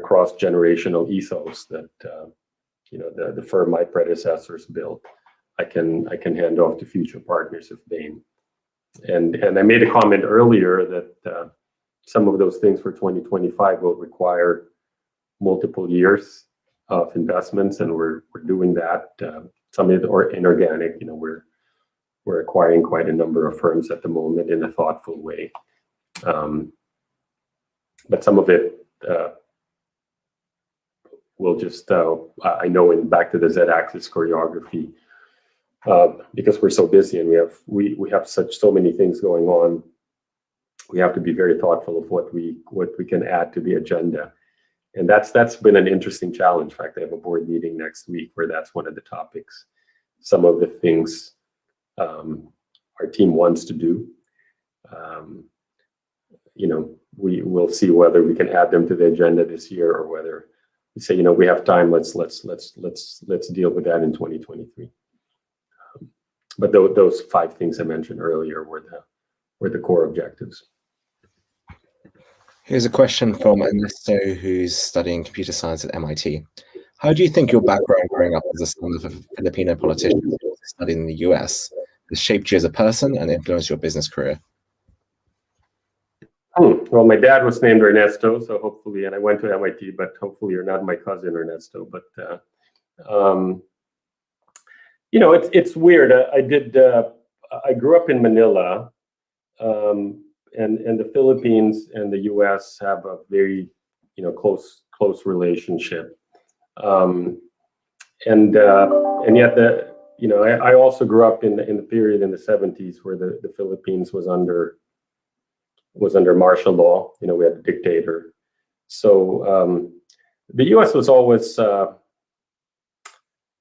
cross-generational ethos that the firm my predecessors built. I can hand off to future partners of Bain. And I made a comment earlier that some of those things for 2025 will require multiple years of investments, and we're doing that. Some of it or inorganic. We're acquiring quite a number of firms at the moment in a thoughtful way. But some of it will just, I know, back to the Z-axis choreography, because we're so busy and we have so many things going on. We have to be very thoughtful of what we can add to the agenda, and that's been an interesting challenge. In fact, I have a board meeting next week where that's one of the topics. Some of the things our team wants to do. We will see whether we can add them to the agenda this year, or whether we say, we have time. Let's deal with that in 2023. But those 5 things I mentioned earlier were the core objectives. Here's a question from Ernesto, who's studying computer science at MIT. How do you think your background growing up as a son of a Filipino politician who studied in the US has shaped you as a person and influenced your business career? Well, my dad was named Ernesto, so hopefully, and I went to MIT, but hopefully you're not my cousin Ernesto. But it's weird. I grew up in Manila, and the Philippines and the US have a very close relationship, and yet I also grew up in the period in the 70s where the Philippines was under martial law. We had a dictator. So the US was always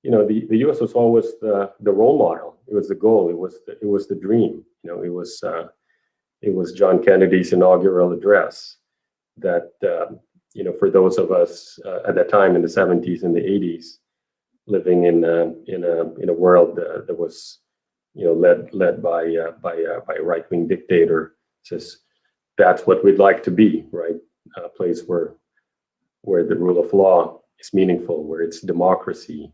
the U.S. was always the role model. It was the goal. It was the dream. It was John Kennedy's inaugural address that for those of us at that time in the 70s and the 80s, living in a world that was led by a right-wing dictator, says that's what we'd like to be, right? A place where the rule of law is meaningful, where it's democracy,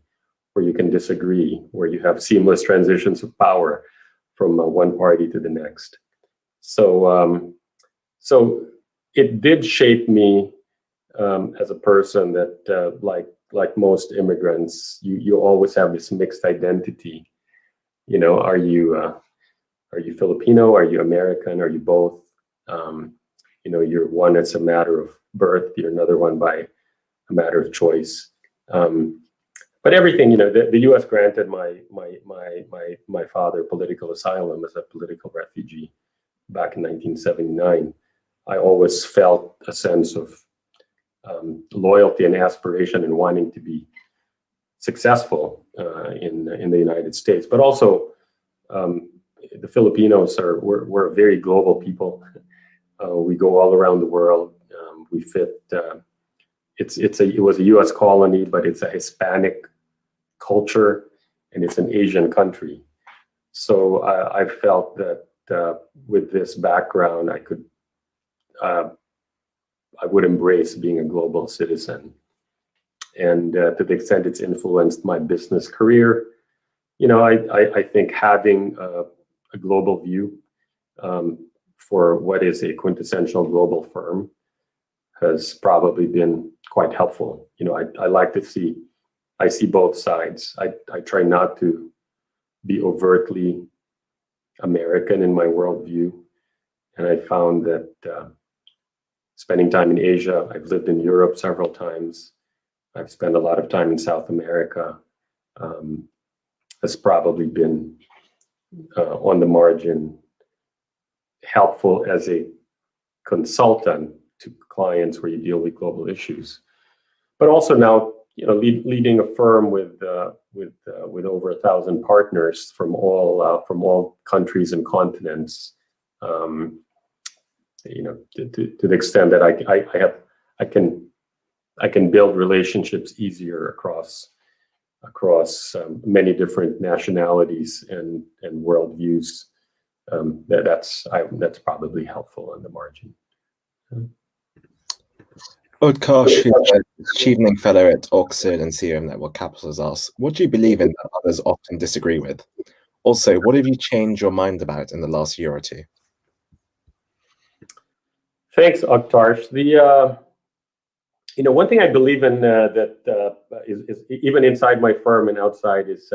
where you can disagree, where you have seamless transitions of power from one party to the next. So it did shape me as a person that, like most immigrants, you always have this mixed identity. Are you Filipino? Are you American? Are you both? You're one that's a matter of birth. You're another one by a matter of choice. But everything, the U.S. granted my father political asylum as a political refugee back in 1979. I always felt a sense of loyalty and aspiration and wanting to be successful in the United States. But also, the Filipinos we're a very global people. We go all around the world. We fit. It was a U.S. colony, but it's a Hispanic culture, and it's an Asian country. So I felt that with this background, I would embrace being a global citizen. And to the extent it's influenced my business career, I think having a global view for what is a quintessential global firm has probably been quite helpful. I like to see both sides. I try not to be overtly American in my worldview. And I found that spending time in Asia, I've lived in Europe several times. I've spent a lot of time in South America, has probably been on the margin helpful as a consultant to clients where you deal with global issues. But also now, leading a firm with over 1,000 partners from all countries and continents. To the extent that I can build relationships easier across many different nationalities and worldviews. That's probably helpful on the margin. Utkarsh, who's a Chevening Fellow at Oxford and CEO of Network Capitals, asks, what do you believe in that others often disagree with? Also, what have you changed your mind about in the last year or two? Thanks, Utkarsh. One thing I believe in that is even inside my firm and outside is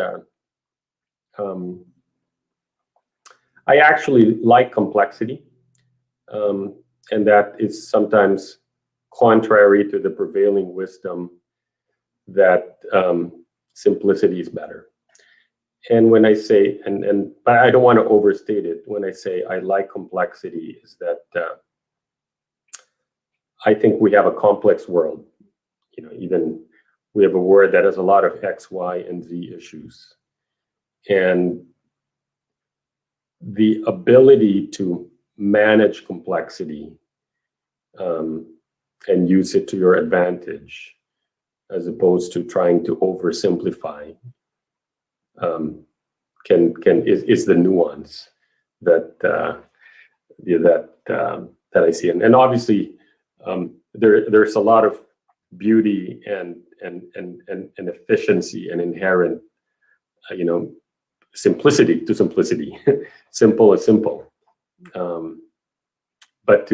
I actually like complexity, and that is sometimes contrary to the prevailing wisdom that simplicity is better. And when I say, but I don't want to overstate it, when I say I like complexity, is that I think we have a complex world. Even we have a world that has a lot of X, Y, and Z issues. And the ability to manage complexity and use it to your advantage, as opposed to trying to oversimplify, is the nuance that I see. And obviously, there's a lot of beauty and efficiency and inherent, simplicity to simplicity. Simple is simple. But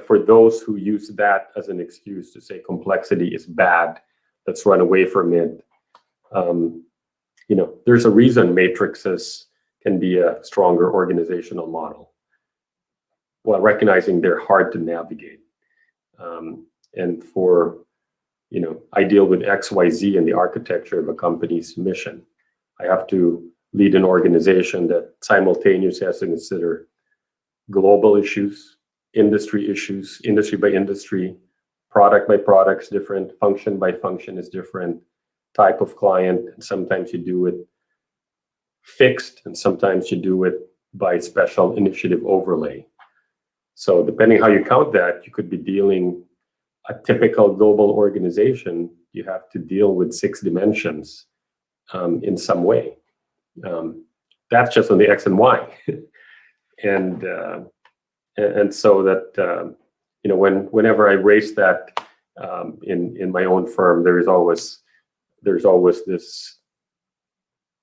for those who use that as an excuse to say complexity is bad, let's run away from it. There's a reason matrices can be a stronger organizational model, while recognizing they're hard to navigate. And I deal with XYZ in the architecture of a company's mission. I have to lead an organization that simultaneously has to consider global issues, industry by industry, product by product is different, function by function is different, type of client, and sometimes you do it fixed, and sometimes you do it by special initiative overlay. So depending how you count that, you could be dealing a typical global organization. You have to deal with 6 dimensions in some way. That's just on the X and Y, and so that whenever I raise that in my own firm, there's always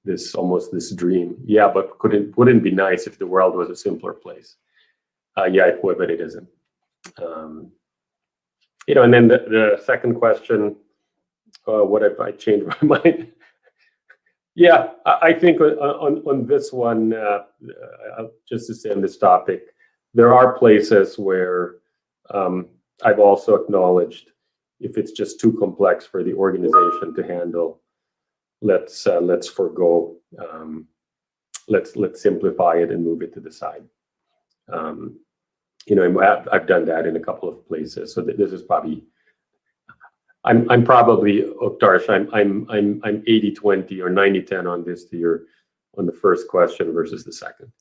this almost this dream. Yeah, but wouldn't it be nice if the world was a simpler place? Yeah, it would, but it isn't. And then the second question, what if I change my mind? Yeah, I think on this one, just to stay on this topic, there are places where I've also acknowledged if it's just too complex for the organization to handle, let's forego, let's simplify it and move it to the side. I've done that in a couple of places. So this is probably, I'm probably, Oktarsh, I'm 80-20 or 90-10 on this on the first question versus the second.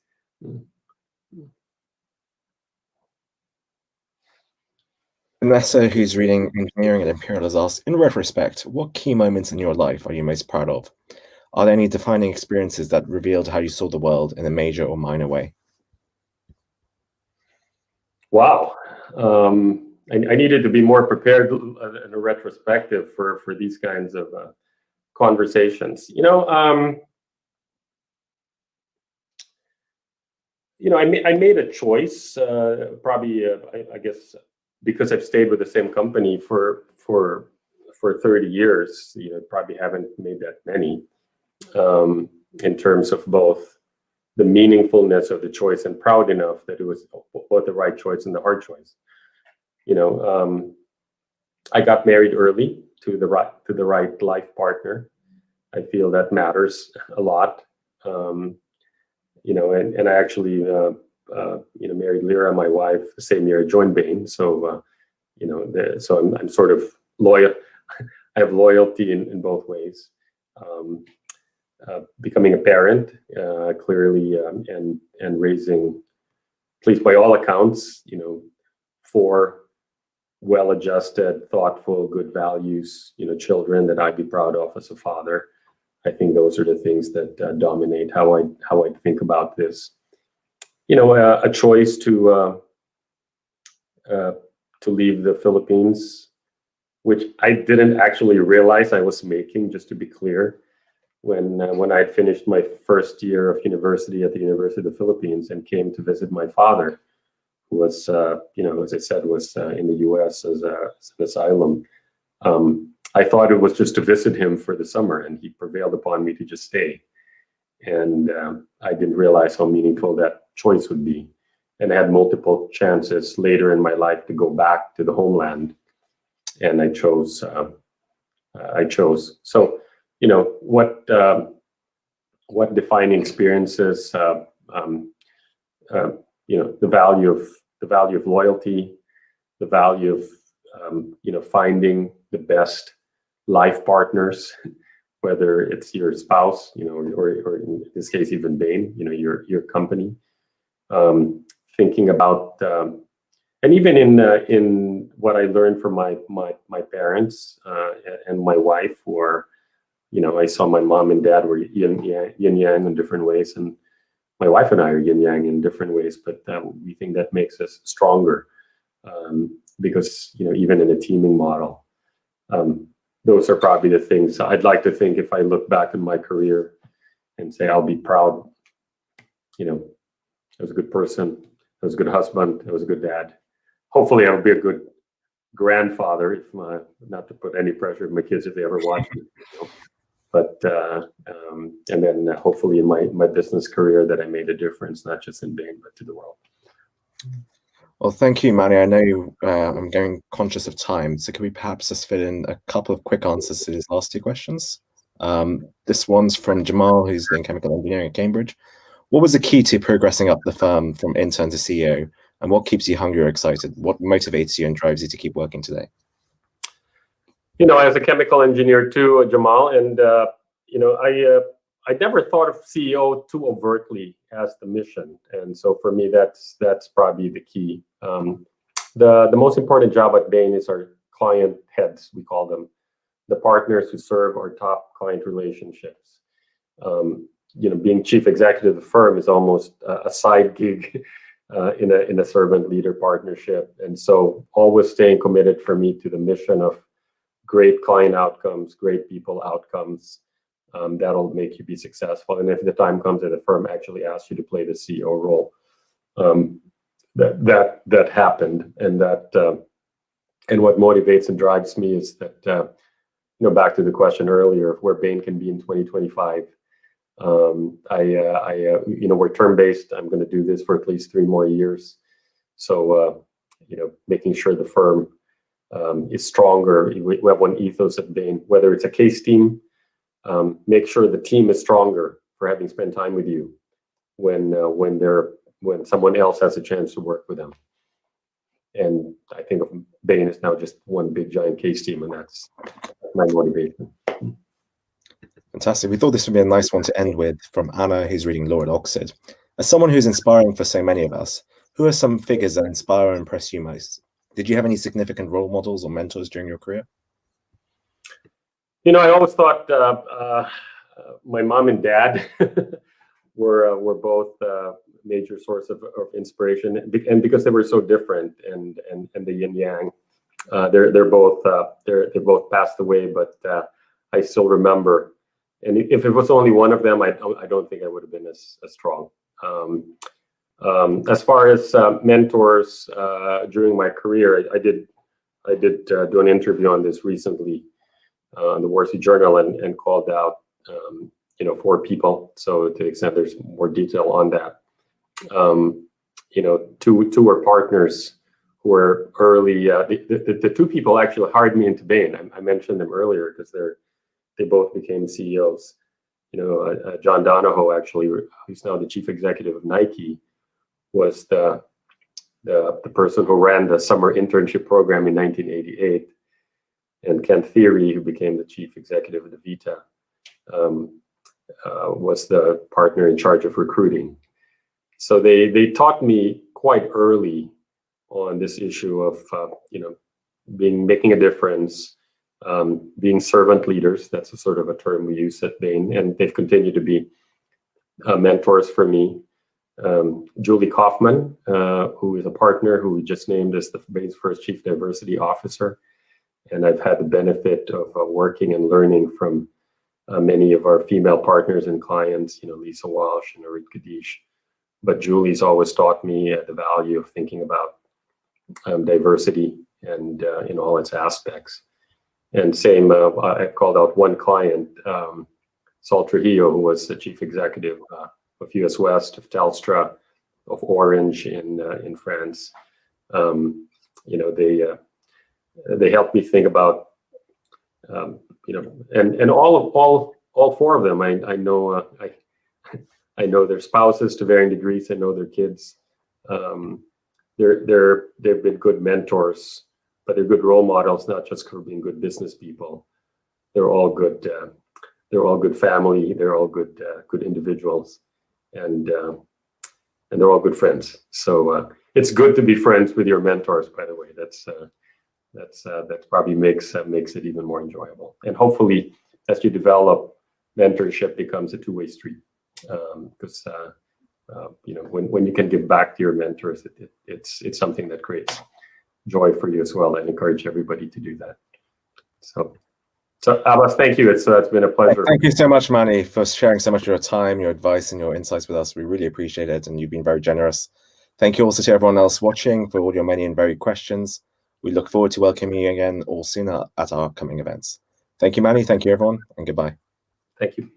Vanessa, who's reading engineering at Imperial, has asked, in retrospect, what key moments in your life are you most proud of? Are there any defining experiences that revealed how you saw the world in a major or minor way? Wow. I needed to be more prepared in a retrospective for these kinds of conversations. I made a choice, probably, I guess, because I've stayed with the same company for 30 years. Probably haven't made that many in terms of both the meaningfulness of the choice and proud enough that it was both the right choice and the hard choice. I got married early to the right life partner. I feel that matters a lot. And I actually married Lyra, my wife, the same year I joined Bain. So so I'm sort of loyal. I have loyalty in both ways. Becoming a parent, clearly, and raising, at least by all accounts, 4 well-adjusted, thoughtful, good values, children that I'd be proud of as a father. I think those are the things that dominate how I think about this. A choice to leave the Philippines, which I didn't actually realize I was making, just to be clear. When I had finished my first year of university at the University of the Philippines and came to visit my father, who was, as I said, was in the U.S. as an asylum. I thought it was just to visit him for the summer, and he prevailed upon me to just stay. And I didn't realize how meaningful that choice would be. And I had multiple chances later in my life to go back to the homeland, and I chose. So, what defining experiences? The value of loyalty, the value of finding the best life partners, whether it's your spouse, or in this case even Bain, your company. Thinking about and even in what I learned from my parents and my wife, or I saw my mom and dad were yin yang in different ways, and my wife and I are yin yang in different ways, but we think that makes us stronger because even in a teaming model, those are probably the things I'd like to think. If I look back in my career and say I'll be proud, I was a good person, I was a good husband, I was a good dad. Hopefully, I'll be a good grandfather. If not to put any pressure on my kids if they ever watch it. But and then hopefully in my business career that I made a difference, not just in Bain but to the world. Well, thank you, Manny. I know I'm getting conscious of time, so can we perhaps just fit in a couple of quick answers to these last 2 questions? This one's from Jamal, who's doing chemical engineering at Cambridge. What was the key to progressing up the firm from intern to CEO, and what keeps you hungry or excited? What motivates you and drives you to keep working today? as a chemical engineer too, Jamal, and I never thought of CEO too overtly as the mission, and so for me, that's probably the key. The most important job at Bain is our client heads, we call them, the partners who serve our top client relationships. Being chief executive of the firm is almost a side gig in a servant leader partnership, and so always staying committed for me to the mission of great client outcomes, great people outcomes. That'll make you be successful. And if the time comes that the firm actually asks you to play the CEO role, that happened, and and what motivates and drives me is that back to the question earlier of where Bain can be in 2025. We're term based. I'm going to do this for at least 3 more years. So making sure the firm is stronger. We have one ethos at Bain, whether it's a case team. Make sure the team is stronger for having spent time with you when someone else has a chance to work with them. And I think of Bain as now just one big giant case team, and that's my motivation. Fantastic. We thought this would be a nice one to end with from Anna, who's reading law at Oxford. As someone who's inspiring for so many of us, who are some figures that inspire or impress you most? Did you have any significant role models or mentors during your career? I always thought my mom and dad were both major source of inspiration, and because they were so different and the yin yang, they're both passed away, but I still remember. And if it was only one of them, I don't think I would have been as strong. As far as mentors during my career, I did do an interview on this recently on the Wall Street Journal and called out 4 people. So to the extent there's more detail on that, 2 were partners who were early. The 2 people actually hired me into Bain. I mentioned them earlier because they both became CEOs. John Donahoe, actually, who's now the chief executive of Nike, was the person who ran the summer internship program in 1988. And Ken Theory, who became the chief executive of Vita, was the partner in charge of recruiting. So they taught me quite early on this issue of making a difference, being servant leaders. That's a sort of a term we use at Bain, and they've continued to be mentors for me. Julie Kaufman, who is a partner who we just named as the Bain's first chief diversity officer. And I've had the benefit of working and learning from many of our female partners and clients, Lisa Walsh and Arit Kadish. But Julie's always taught me the value of thinking about diversity and in all its aspects. And same, I called out one client, Saul Trujillo, who was the chief executive of US West, of Telstra, of Orange in France. They helped me think about, and all 4 of them. I know their spouses to varying degrees. I know their kids. They've been good mentors, but they're good role models, not just for being good business people. They're all good. They're all good family. They're all good individuals, and they're all good friends. So it's good to be friends with your mentors. By the way, that probably makes it even more enjoyable. And hopefully, as you develop, mentorship becomes a 2-way street. Because when you can give back to your mentors, it's something that creates joy for you as well. I encourage everybody to do that. So Abbas, thank you. It's been a pleasure. Thank you so much, Manny, for sharing so much of your time, your advice, and your insights with us. We really appreciate it, and you've been very generous. Thank you also to everyone else watching for all your many and varied questions. We look forward to welcoming you again all sooner at our upcoming events. Thank you, Manny. Thank you, everyone, and goodbye. Thank you.